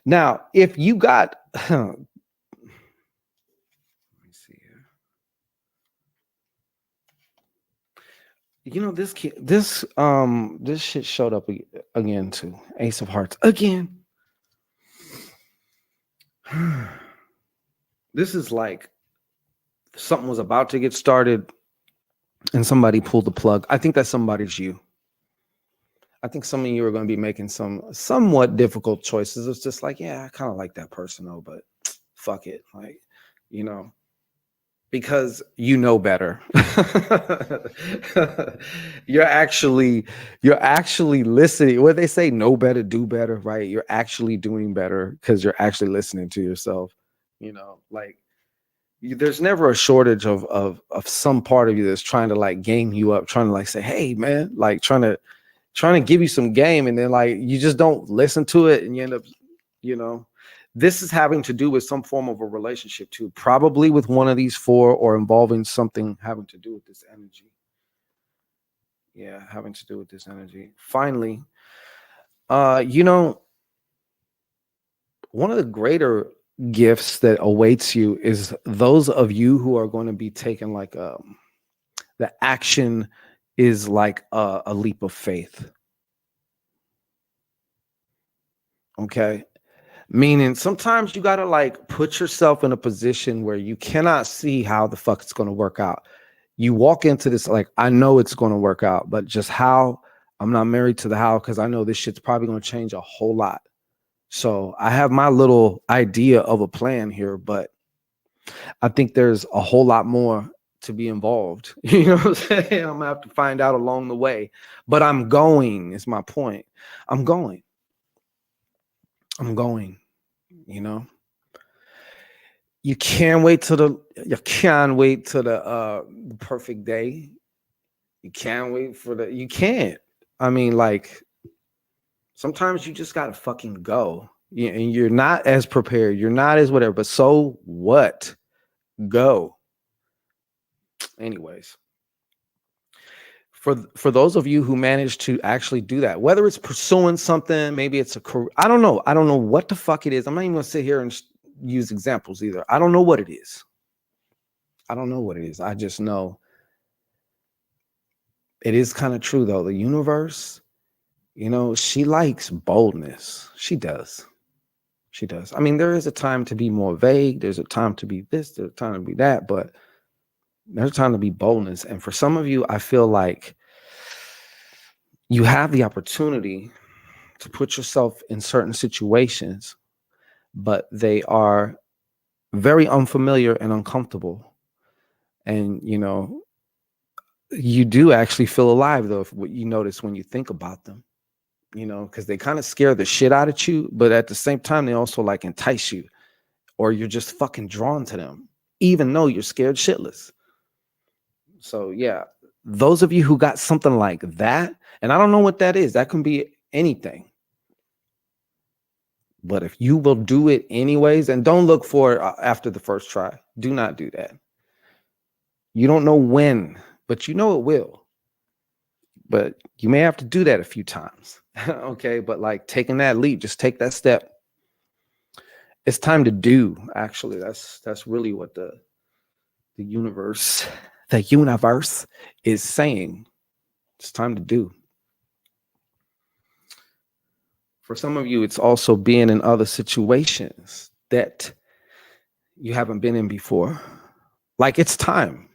Now, if you got, let me see here. You know, this shit showed up again too. Ace of Hearts again. This is like something was about to get started and somebody pulled the plug. I think that somebody's you. I think some of you are going to be making some somewhat difficult choices. It's just like, yeah, I kind of like that person though, but fuck it. Like, you know, because you know better. you're actually listening. What they say, know better, do better, right? You're actually doing better because you're actually listening to yourself. You know, like there's never a shortage of some part of you that's trying to like game you up, trying to like say, hey man, like trying to give you some game, and then like you just don't listen to it, and you end up, you know. This is having to do with some form of a relationship too, probably with one of these four, or involving something having to do with this energy. Yeah, having to do with this energy. Finally, you know, one of the greater gifts that awaits you is those of you who are going to be taking like the action is like a leap of faith. Okay. Meaning sometimes you gotta like put yourself in a position where you cannot see how the fuck it's gonna work out. You walk into this like, I know it's gonna work out, but just how, I'm not married to the how, because I know this shit's probably gonna change a whole lot. So I have my little idea of a plan here, but I think there's a whole lot more to be involved. You know what I'm saying? I'm gonna have to find out along the way. But I'm going, is my point. I'm going. You know. You can't wait till the perfect day. You can't wait for you can't. I mean, like sometimes you just gotta fucking go. And you're not as prepared, you're not as whatever, but so what? Go. Anyways. For those of you who manage to actually do that, whether it's pursuing something, maybe it's a career, I don't know what the fuck it is. I'm not even gonna sit here and use examples either. I don't know what it is. I just know it is kind of true though. The universe, you know, she likes boldness. She does. I mean, there is a time to be more vague. There's a time to be this, there's a time to be that, but there's a time to be boldness. And for some of you, I feel like you have the opportunity to put yourself in certain situations, but they are very unfamiliar and uncomfortable. And, you know, you do actually feel alive though, if what you notice when you think about them, you know, because they kind of scare the shit out of you, but at the same time, they also like entice you, or you're just fucking drawn to them, even though you're scared shitless. So yeah, those of you who got something like that, and I don't know what that is, that can be anything. But if you will do it anyways, and don't look for it after the first try, do not do that. You don't know when, but you know it will. But you may have to do that a few times. Okay, but like taking that leap, just take that step. It's time to do. Actually, that's really what the universe is saying. It's time to do. For some of you, it's also being in other situations that you haven't been in before. Like it's time.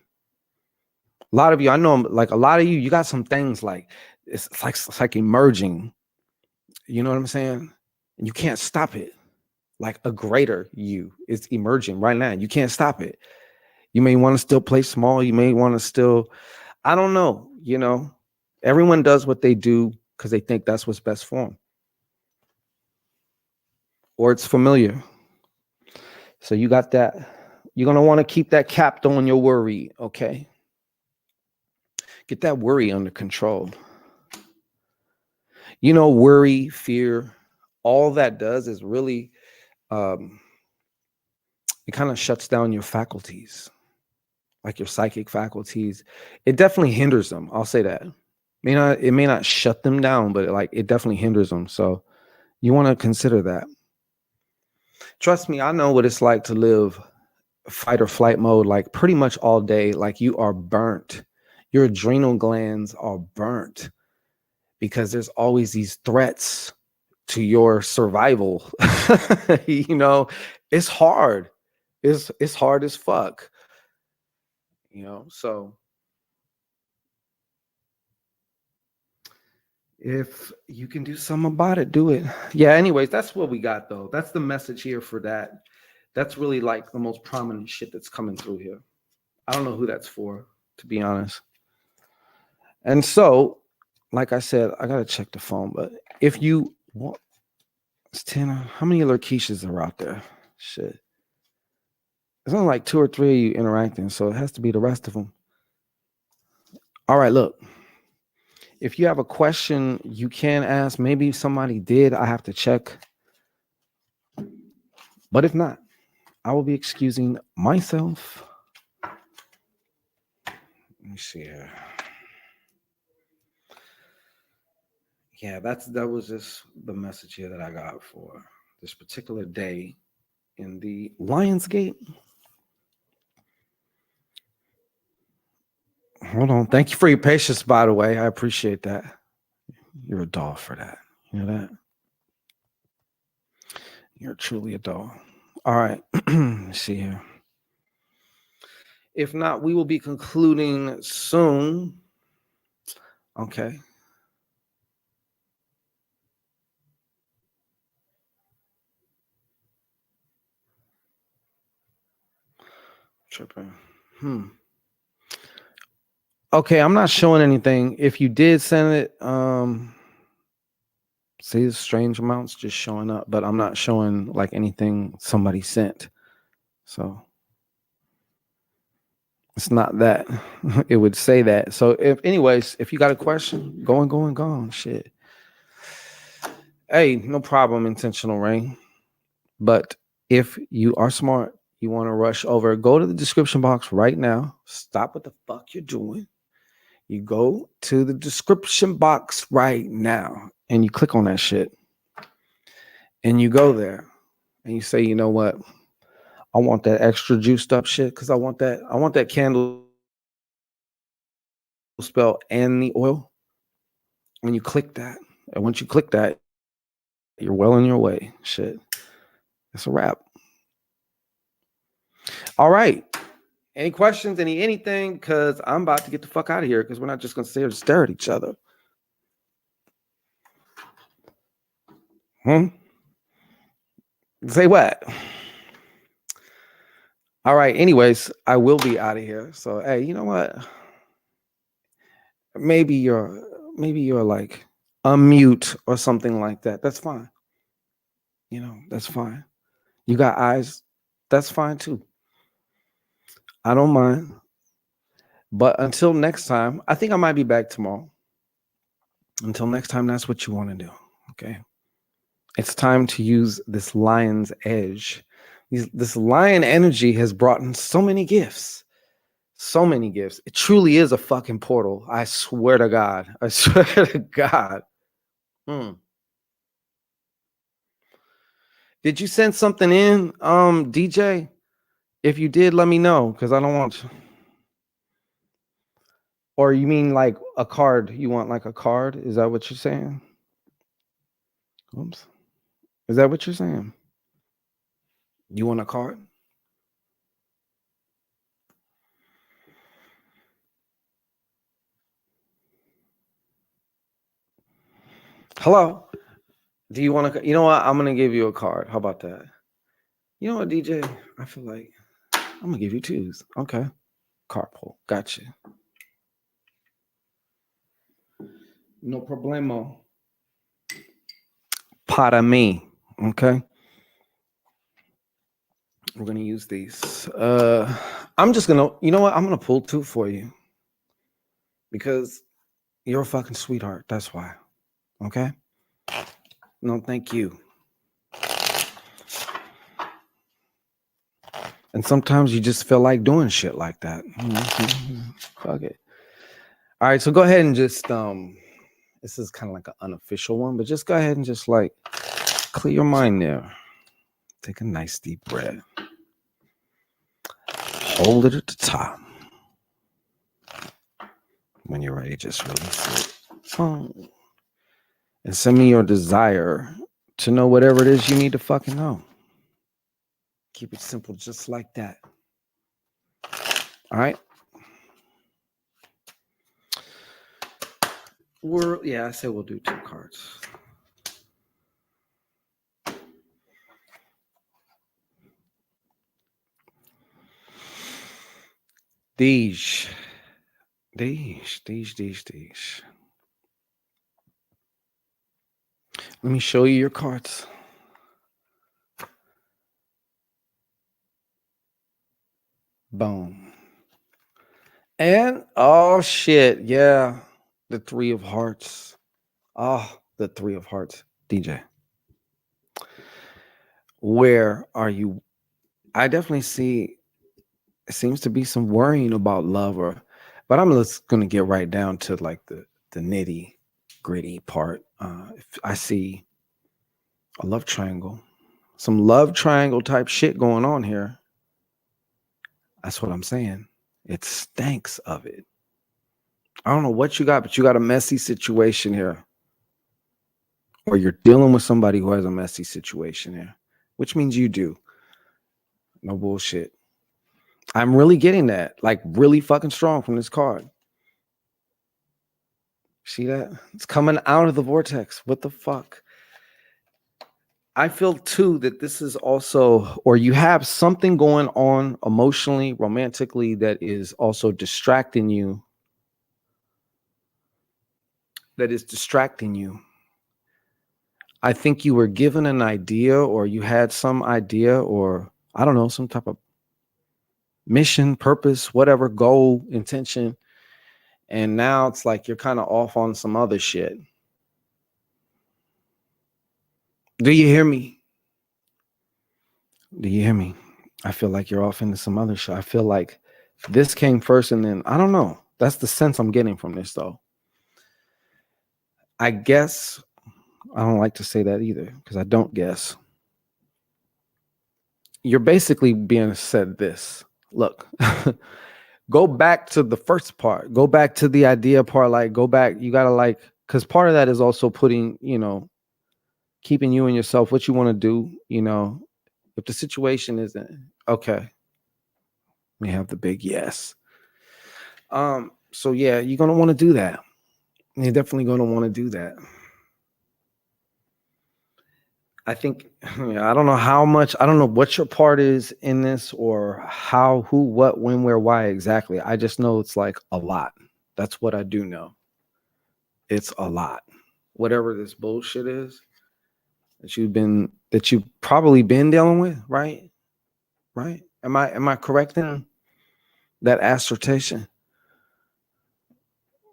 A lot of you, I know, like a lot of you got some things like it's like emerging. You know what I'm saying? And you can't stop it. Like a greater you is emerging right now. You can't stop it. You may want to still play small. You may want to still, I don't know, you know, everyone does what they do because they think that's what's best for them. Or it's familiar. So you got that. You're going to want to keep that capped on your worry, okay? Get that worry under control. You know, worry, fear, all that does is really, it kind of shuts down your faculties, like your psychic faculties. It definitely hinders them. I'll say that. It may not shut them down, but it definitely hinders them. So you want to consider that. Trust me, I know what it's like to live fight or flight mode, like pretty much all day. Like you are burnt. Your adrenal glands are burnt because there's always these threats to your survival. You know, it's hard. It's hard as fuck. You know, so if you can do something about it, do it. Yeah, anyways, that's what we got though. That's the message here for that. That's really like the most prominent shit that's coming through here. I don't know who that's for, to be honest. And so, like I said, I gotta check the phone. But if you want, it's 10. How many Lakeishas are out there? Shit. There's only like 2 or 3 of you interacting, so it has to be the rest of them. All right, look. If you have a question, you can ask. Maybe somebody did. I have to check. But if not, I will be excusing myself. Let me see here. Yeah, that was just the message here that I got for this particular day in the Lionsgate. Hold on. Thank you for your patience, by the way. I appreciate that. You're a doll for that. You know that? You're truly a doll. All right. Let's see here. If not, we will be concluding soon. Okay. Tripping. Okay, I'm not showing anything. If you did send it, see the strange amounts just showing up, but I'm not showing like anything somebody sent. So it's not that. It would say that. So if you got a question, go. Shit. Hey, no problem, intentional rain. But if you are smart, you want to rush over, go to the description box right now. Stop what the fuck you're doing. You go to the description box right now and you click on that shit. And you go there and you say, you know what? I want that extra juiced up shit because I want that candle spell and the oil. And you click that. And once you click that, you're well on your way. Shit. It's a wrap. All right. Any questions? Anything? Because I'm about to get the fuck out of here because we're not just going to sit here and stare at each other. Say what? All right. Anyways, I will be out of here. So, hey, you know what? Maybe you're like unmute or something like that. That's fine. You know, that's fine. You got eyes. That's fine too. I don't mind. But until next time, I think I might be back tomorrow. Until next time, that's what you want to do. Okay. It's time to use this lion's edge. This lion energy has brought in so many gifts. So many gifts. It truly is a fucking portal. I swear to God. I swear to God. Did you send something in, DJ? If you did, let me know because I don't want to. Or you mean like a card? You want like a card? Is that what you're saying? Oops. Is that what you're saying? You want a card? Hello? Do you want to? You know what? I'm going to give you a card. How about that? You know what, DJ? I feel like I'm going to give you 2s. Okay. Card pull. Gotcha. No problemo. Para mí. Okay. We're going to use these. I'm just going to, you know what? I'm going to pull 2 for you because you're a fucking sweetheart. That's why. Okay. No, thank you. And sometimes you just feel like doing shit like that. Fuck it. All right. So go ahead and just, this is kind of like an unofficial one, but just go ahead and just like clear your mind there. Take a nice deep breath. Hold it at the top. When you're ready, just release it. And send me your desire to know whatever it is you need to fucking know. Keep it simple, just like that. All right. I said we'll do 2 cards. These. These. Let me show you your cards. Boom. And oh shit, yeah. The 3 of hearts. Oh, the 3 of hearts. DJ. Where are you? I definitely see it seems to be some worrying about love but I'm just gonna get right down to like the nitty gritty part. If I see a love triangle, some love triangle type shit going on here. That's what I'm saying. It stinks of it. I don't know what you got, but you got a messy situation here. Or you're dealing with somebody who has a messy situation here, which means you do. No bullshit. I'm really getting that, like really fucking strong from this card. See that? It's coming out of the vortex. What the fuck? I feel too that this is also, or you have something going on emotionally, romantically, that is also distracting you. I think you were given an idea, or you had some idea, or I don't know, some type of mission, purpose, whatever, goal, intention. And now it's like you're kind of off on some other shit. Do you hear me? Do you hear me? I feel like you're off into some other shit. I feel like this came first and then, I don't know. That's the sense I'm getting from this, though. I guess I don't like to say that either because I don't guess. You're basically being said this. Look, go back to the first part. Go back to the idea part. Like, go back. You got to like, because part of that is also putting, keeping you and yourself, what you want to do, if the situation isn't okay, we have the big yes. So yeah, you're going to want to do that. You're definitely going to want to do that. I think, I don't know how much, I don't know what your part is in this or how, who, what, when, where, why exactly. I just know it's like a lot. That's what I do know. It's a lot. Whatever this bullshit is that you've probably been dealing with, right? Right? Am I correct in that assertion?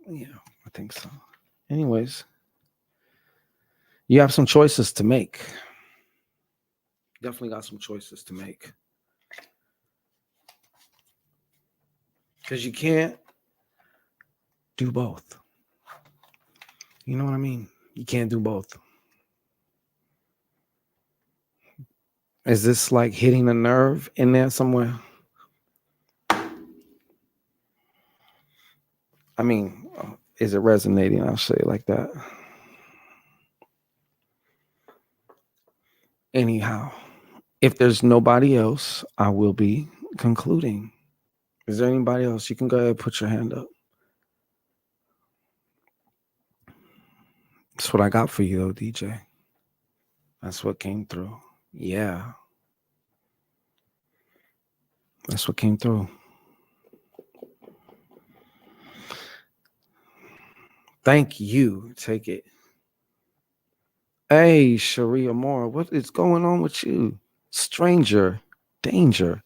Yeah, I think so. Anyways, you have some choices to make. Definitely got some choices to make. Because you can't do both. You know what I mean? You can't do both. Is this like hitting a nerve in there somewhere? I mean, is it resonating? I'll say it like that. Anyhow, if there's nobody else, I will be concluding. Is there anybody else? You can go ahead and put your hand up. That's what I got for you, though, DJ. That's what came through. Yeah. That's what came through. Thank you. Take it. Hey, Sharia Moore, what is going on with you? Stranger, danger.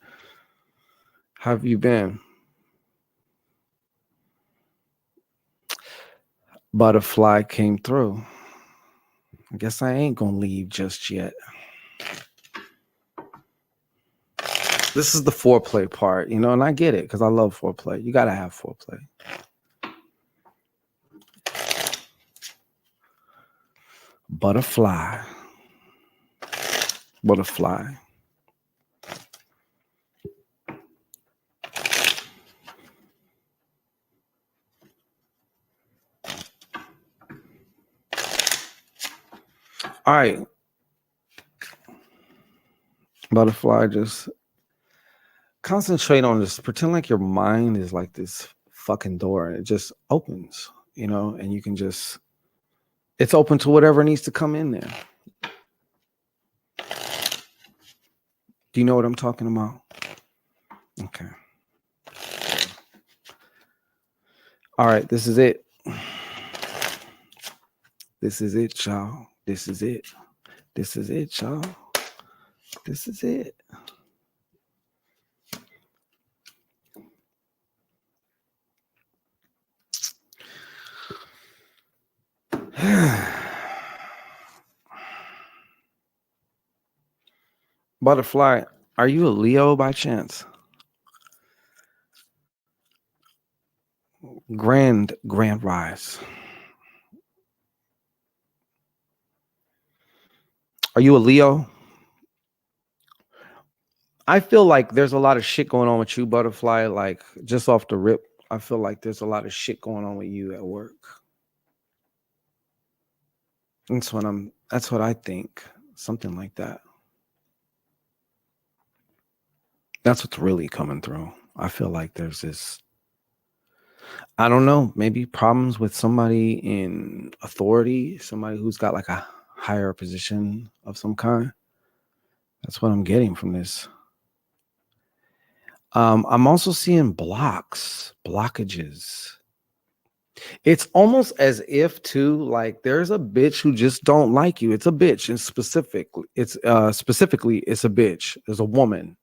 How have you been? Butterfly came through. I guess I ain't gonna leave just yet. This is the foreplay part, and I get it because I love foreplay. You gotta have foreplay. Butterfly. All right. Butterfly, just concentrate on this. Pretend like your mind is like this fucking door and it just opens, and you can just, it's open to whatever needs to come in there. Do you know what I'm talking about? Okay. All right, this is it. This is it, y'all. This is it. This is it, y'all. This is it. Butterfly, are you a Leo by chance? Grand rise. Are you a Leo? I feel like there's a lot of shit going on with you, Butterfly. Like just off the rip, I feel like there's a lot of shit going on with you at work. That's what I think. Something like that. That's what's really coming through. I feel like there's this, I don't know, maybe problems with somebody in authority, somebody who's got like a higher position of some kind. That's what I'm getting from this. I'm also seeing blockages. It's almost as if too, like there's a bitch who just don't like you. It's a bitch, and specifically, it's a bitch. There's a woman.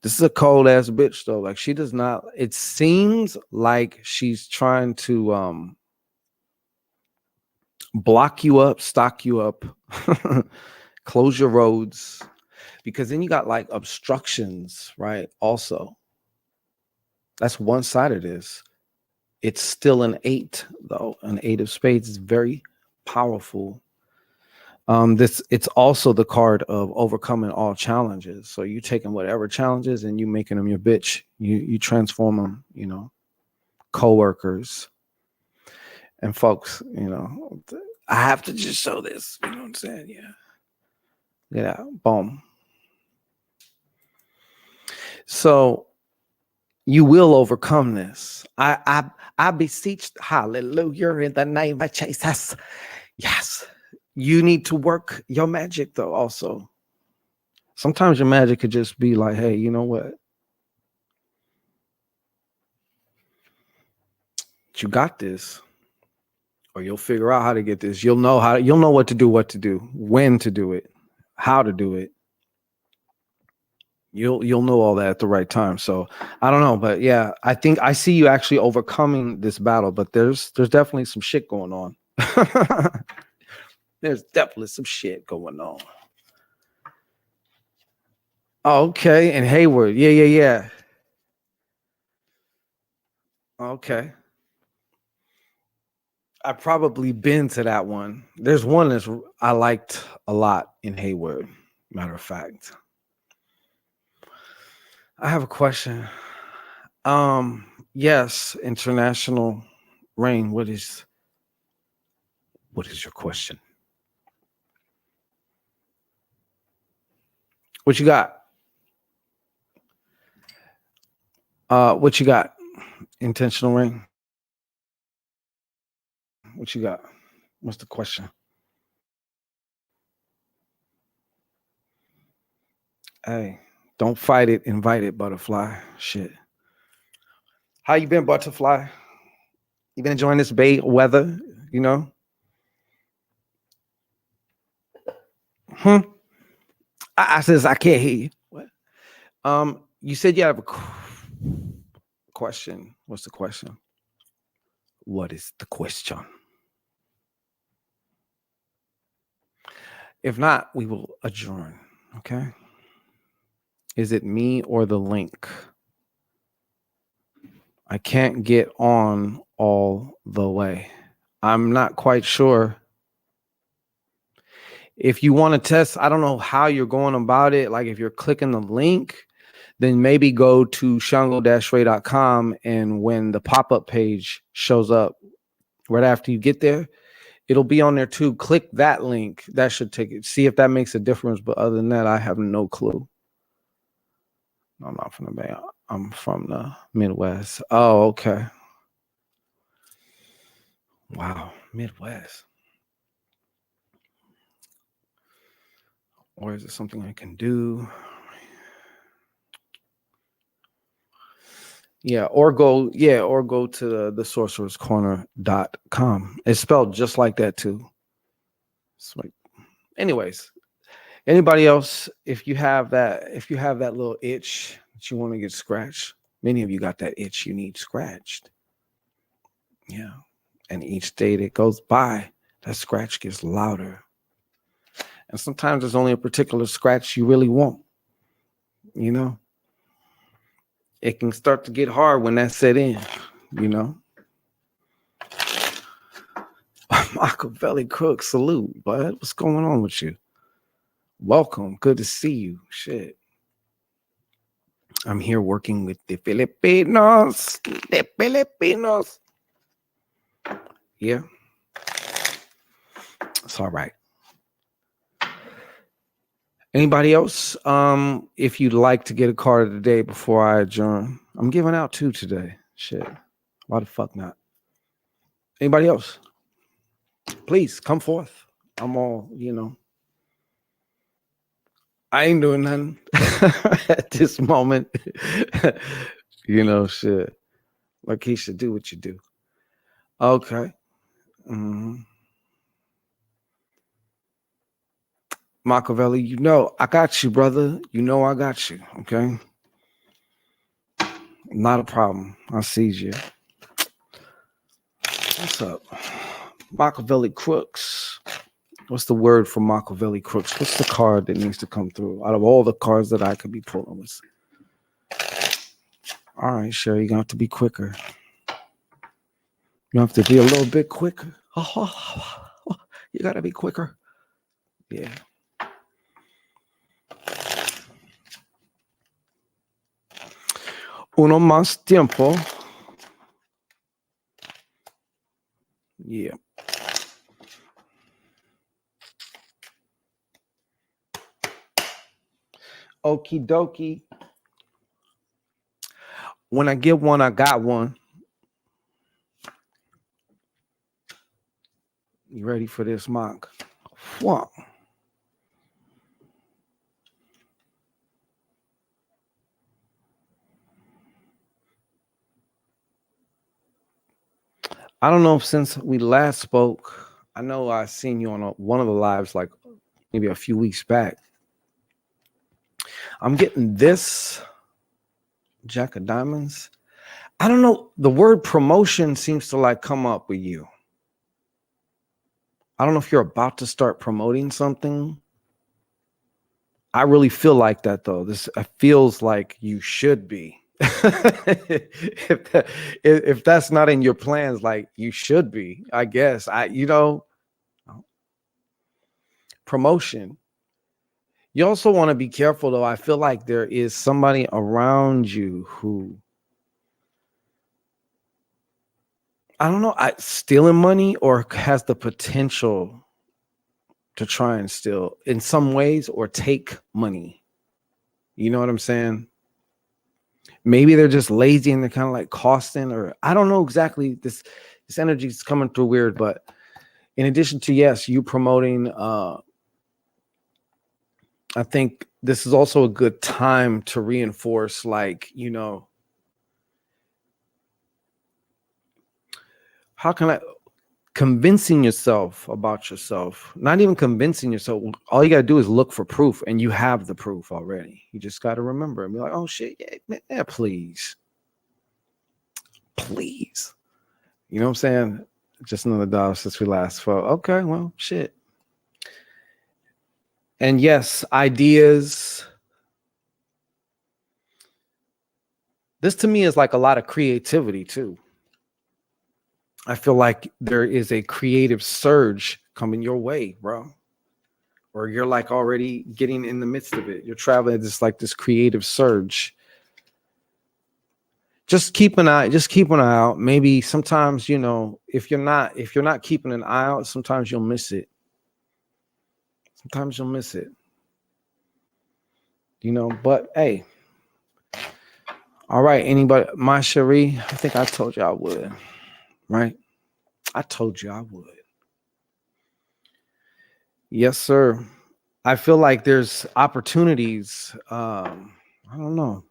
This is a cold ass bitch though. Like she does not. It seems like she's trying to block you up, stock you up, close your roads, because then you got like obstructions, right? Also, that's one side of this. It's still an 8 though. An 8 of spades is very powerful. It's also the card of overcoming all challenges. So you taking whatever challenges and you making them your bitch. You transform them, you know, co-workers and folks, you know. I have to just show this. You know what I'm saying? Yeah. Yeah. Boom. So you will overcome this. I beseech, hallelujah, in the name of Jesus. Yes. You need to work your magic though, also. Sometimes your magic could just be like, hey, you know what? You got this. Or you'll figure out how to get this. You'll know what to do, when to do it, how to do it. You'll know all that at the right time. So I don't know, but yeah, I think I see you actually overcoming this battle, but there's definitely some shit going on. There's definitely some shit going on. Okay, and Hayward. Yeah. Okay. I probably been to that one. There's one that's I liked a lot in Hayward. Matter of fact. I have a question. Yes, international rain. What is your question? What you got? What you got? Intentional rain. What you got? What's the question? Hey, don't fight it, invite it, butterfly. Shit. How you been, butterfly? You been enjoying this Bay weather, you know? I says I can't hear you. What? You said you have a question. What's the question? What is the question? If not, we will adjourn. Okay. Is it me or the link? I can't get on all the way. I'm not quite sure. If you want to test, I don't know how you're going about it. Like if you're clicking the link, then maybe go to shango-ray.com, and when the pop-up page shows up right after you get there, it'll be on there too. Click that link. That should take it. See if that makes a difference. But other than that, I have no clue. I'm not from the Bay. I'm from the Midwest. Oh, okay. Wow, Midwest. Or is it something I can do? or go to the sorcererscorner.com. It's spelled just like that too. Sweet. Anyways, anybody else, if you have that little itch that you want to get scratched, many of you got that itch you need scratched. Yeah. And each day that goes by, that scratch gets louder. And sometimes there's only a particular scratch you really want. You know, it can start to get hard when that set in, you know. Machiavelli Crook, salute, bud. What's going on with you? Welcome. Good to see you. Shit. I'm here working with the Filipinos. The Filipinos. Yeah. It's all right. Anybody else? If you'd like to get a card of the day before I adjourn, I'm giving out 2 today. Shit. Why the fuck not? Anybody else? Please come forth. I'm all, you know. I ain't doing nothing at this moment. You know, shit. Like he should do what you do. Okay. Machiavelli, you know, I got you, brother. You know I got you, okay? Not a problem. I sees you. What's up? Machiavelli Crooks. What's the word for Machiavelli Crooks? What's the card that needs to come through out of all the cards that I could be pulling with? All right, sure. You're going to have to be quicker. You have to be a little bit quicker. You got to be quicker. Yeah. Uno más tiempo. Yeah. Okie dokie. When I get one, I got one. You ready for this, Mark? What? I don't know if since we last spoke, I know I seen you on one of the lives like maybe a few weeks back. I'm getting this Jack of Diamonds. I don't know. The word promotion seems to like come up with you. I don't know if you're about to start promoting something. I really feel like that though. This feels like you should be. if that's not in your plans, like you should be, I guess. Promotion. You also want to be careful though. I feel like there is somebody around you who, I don't know, stealing money or has the potential to try and steal in some ways or take money. You know what I'm saying? Maybe they're just lazy and they're kind of like costing, or I don't know exactly. This energy is coming through weird, but in addition to, yes, you promoting, I think this is also a good time to reinforce, like, you know, how can I convincing yourself about yourself, not even convincing yourself. All you got to do is look for proof and you have the proof already. You just got to remember and be like, oh shit. Yeah, please. Please. You know what I'm saying? Just another dollar since we last spoke. Okay, well, shit. And yes, ideas. This to me is like a lot of creativity too. I feel like there is a creative surge coming your way, bro. Or you're like already getting in the midst of it. You're traveling just like this creative surge. Just keep an eye out. Maybe sometimes, you know, if you're not keeping an eye out, sometimes you'll miss it. Sometimes you'll miss it. You know, but hey. All right, anybody, my Cherie, I think I told you I would. Right? I told you I would. Yes, sir. I feel like there's opportunities. I don't know.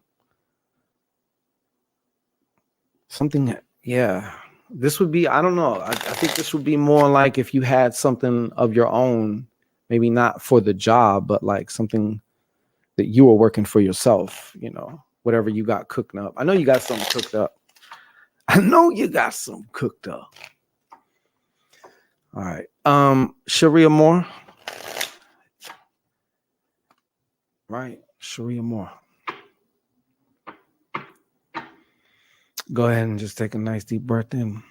Something, yeah. This would be, I don't know. I think this would be more like if you had something of your own, maybe not for the job, but like something that you were working for yourself, you know, whatever you got cooking up. I know you got something cooked up. I know you got some cooked up. All right. Sharia Moore. Right. Sharia Moore. Go ahead and just take a nice deep breath in.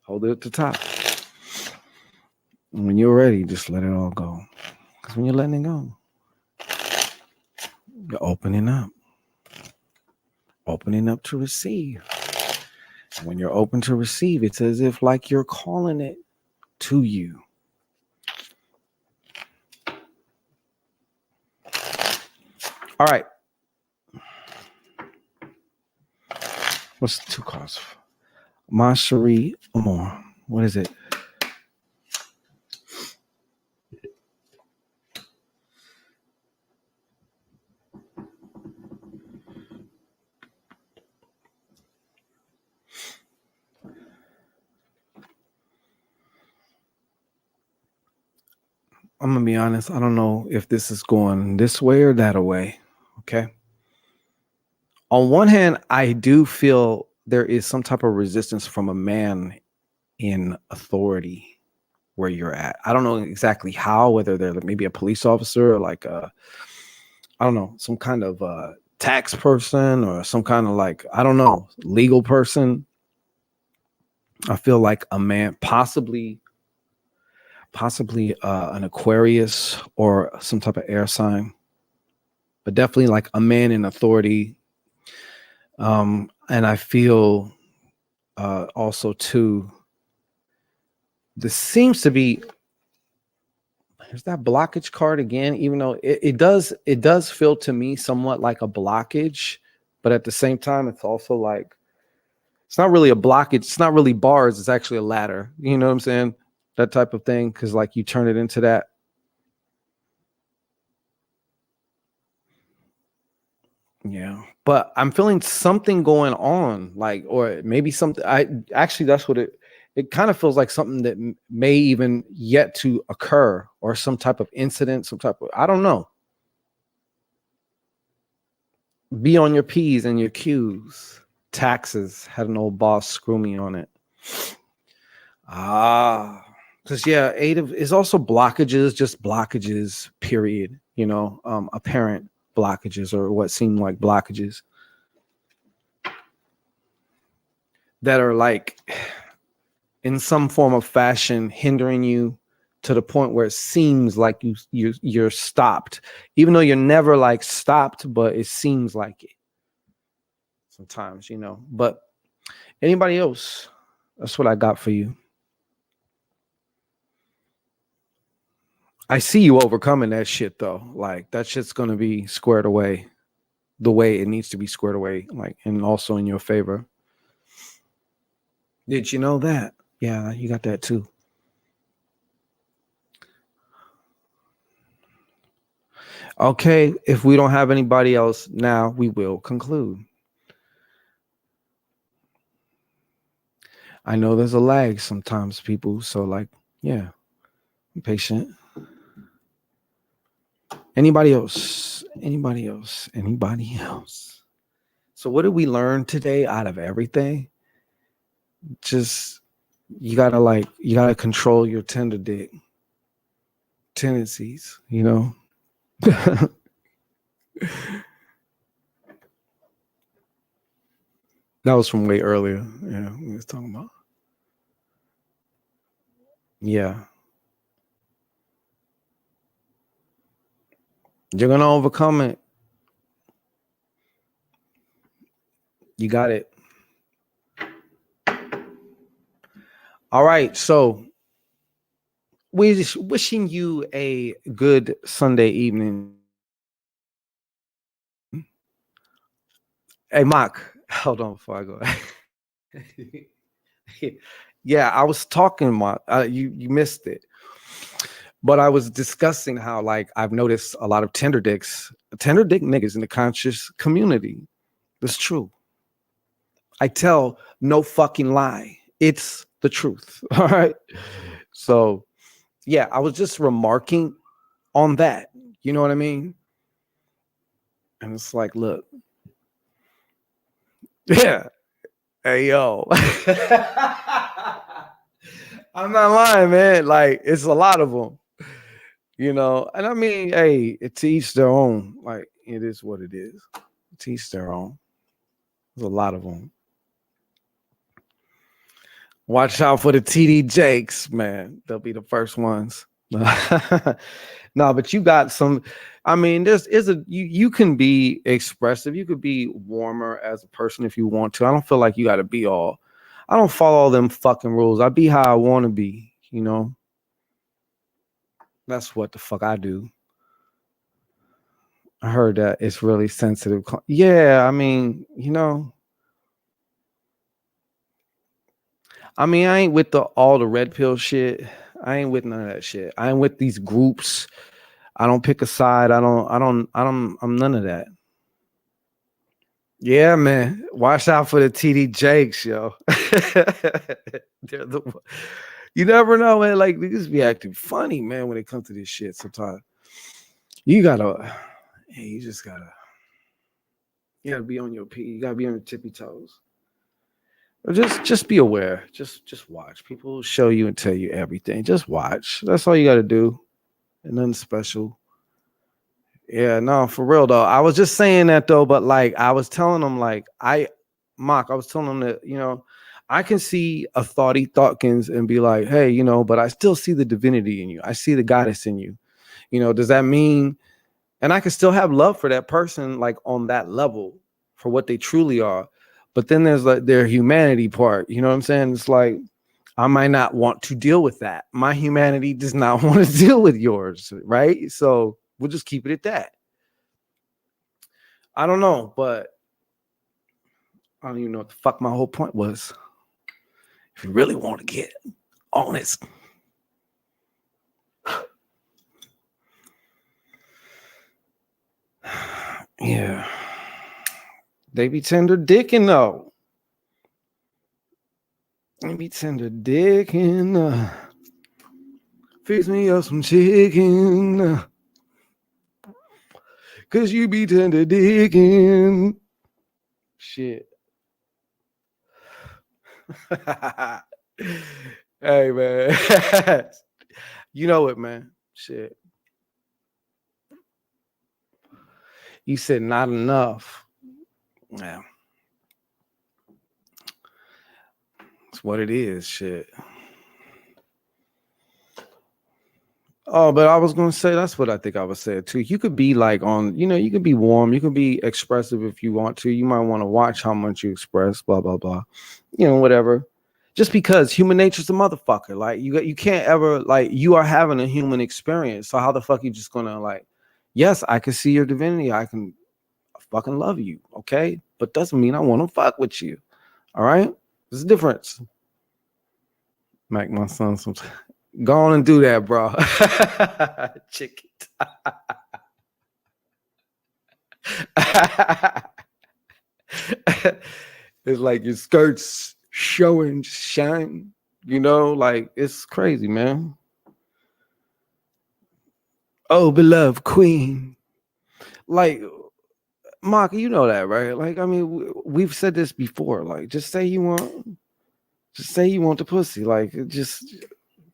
Hold it at the top. And when you're ready, just let it all go. Because when you're letting it go, you're opening up. Opening up to receive. When you're open to receive, it's as if like you're calling it to you. All right. What's the 2 cards? Mashari Amor. What is it? I'm gonna be honest. I don't know if this is going this way or that way. Okay. On one hand, I do feel there is some type of resistance from a man in authority where you're at. I don't know exactly how, whether they're maybe a police officer or like I don't know, some kind of tax person or some kind of like, I don't know, legal person. I feel like a man, possibly an Aquarius or some type of air sign, but definitely like a man in authority. And I feel also too, this seems to be, there's that blockage card again, even though it does feel to me somewhat like a blockage, but at the same time, it's also like, it's not really a blockage. It's not really bars. It's actually a ladder. You know what I'm saying? That type of thing. Cause like you turn it into that. Yeah. But I'm feeling something going on, like, or maybe something, that's what it kind of feels like something that may even yet to occur, or some type of incident, some type of, I don't know. Be on your P's and your Q's. Taxes had an old boss screw me on it. Because yeah, 8 of is also blockages, just blockages, period. You know, apparent blockages or what seem like blockages that are like in some form of fashion hindering you to the point where it seems like you're stopped, even though you're never like stopped, but it seems like it sometimes, you know. But anybody else? That's what I got for you. I see you overcoming that shit though. Like that shit's gonna be squared away the way it needs to be squared away, like, and also in your favor. Did you know that? Yeah, you got that too. Okay, if we don't have anybody else now, we will conclude. I know there's a lag sometimes, people. So like, yeah, I'm patient. Anybody else? Anybody else? Anybody else? So what did we learn today out of everything? Just you gotta control your tender dick tendencies, you know. That was from way earlier. Yeah, we was talking about. Yeah. You're gonna overcome it. You got it. All right. So we're just wishing you a good Sunday evening. Hey, Mark, hold on before I go. Yeah, I was talking, Mark. You missed it. But I was discussing how, like, I've noticed a lot of tender dick niggas in the conscious community. That's true. I tell no fucking lie. It's the truth. All right. So, yeah, I was just remarking on that. You know what I mean? And it's like, look, yeah, hey, yo. I'm not lying, man. Like, it's a lot of them. You know, and I mean, hey, to each their own. Like, it is what it is. To each their own. There's a lot of them. Watch out for the TD Jakes, man. They'll be the first ones. No, but you got some. I mean, you can be expressive. You could be warmer as a person if you want to. I don't feel like you got to be all. I don't follow all them fucking rules. I be how I want to be. You know. That's what the fuck I do. I heard that it's really sensitive. Yeah, I mean, you know. I mean, I ain't with all the red pill shit. I ain't with none of that shit. I ain't with these groups. I don't pick a side. I'm none of that. Yeah, man. Watch out for the TD Jakes, yo. You never know, man. Like, niggas be acting funny, man, when it comes to this shit sometimes. You gotta be on your P. You gotta be on your tippy toes. Just be aware. Just watch. People show you and tell you everything. Just watch. That's all you gotta do. And nothing special. Yeah, no, for real though. I was just saying that though, but like I was telling them, like I was telling them that, you know, I can see a Thotkins and be like, hey, you know, but I still see the divinity in you. I see the goddess in you. You know, does that mean, and I can still have love for that person, like on that level for what they truly are. But then there's like their humanity part. You know what I'm saying? It's like, I might not want to deal with that. My humanity does not want to deal with yours. Right. So we'll just keep it at that. I don't know, but I don't even know what the fuck my whole point was. If you really want to get honest. Yeah. They be tender dicking though. They be tender dicking. Fix me up some chicken. Cause you be tender dicking. Shit. Hey, man. You know it, man. Shit. You said not enough. Yeah. That's what it is. Shit. Oh, but I was going to say, that's what I think I would say too. You could be like on, you know, you could be warm. You could be expressive if you want to. You might want to watch how much you express, blah, blah, blah. You know, whatever. Just because human nature's a motherfucker. Like you can't ever, like, you are having a human experience. So how the fuck you just going to, like, yes, I can see your divinity. I fucking love you. Okay. But doesn't mean I want to fuck with you. All right. There's a difference. Make my son some. Go on and do that, bro. Chicken. It's like your skirts showing shine, you know, like it's crazy, man. Oh, beloved queen. Like, Mark, you know that, right? Like, I mean, we've said this before. Like, just say you want the pussy. Like, just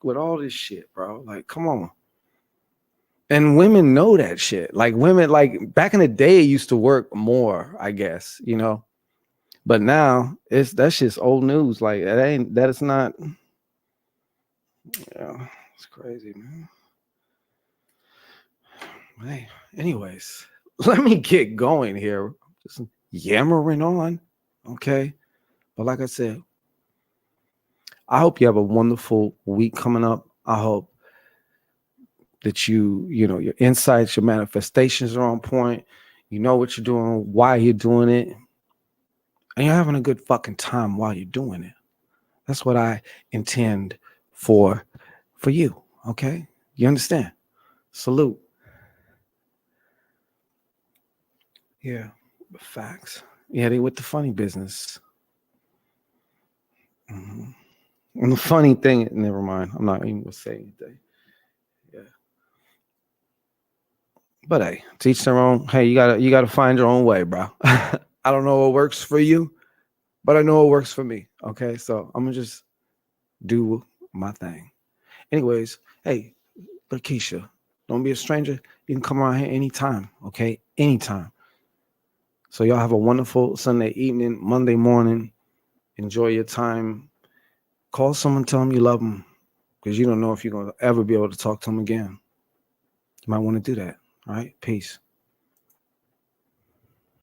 with all this shit, bro. Like, come on. And women know that shit. Like, women, like back in the day, it used to work more, I guess, you know. But now that's just old news. Like, it's not. Yeah, it's crazy, man. Hey, anyways, let me get going here. Just yammering on, okay? But like I said, I hope you have a wonderful week coming up. I hope that you know, your insights, your manifestations are on point. You know what you're doing, why you're doing it, and you're having a good fucking time while you're doing it. That's what I intend for you, okay? You understand? Salute. Yeah, facts. Yeah, they with the funny business. Mhm. And the funny thing, never mind. I'm not even gonna say anything. Yeah. But hey, teach their own. Hey, you gotta find your own way, bro. I don't know what works for you, but I know what works for me. Okay, so I'm gonna just do my thing. Anyways, hey, Lakeisha, don't be a stranger. You can come around here anytime. Okay, anytime. So y'all have a wonderful Sunday evening, Monday morning. Enjoy your time. Call someone, tell them you love them, because you don't know if you're gonna ever be able to talk to them again. You might want to do that. All right, peace.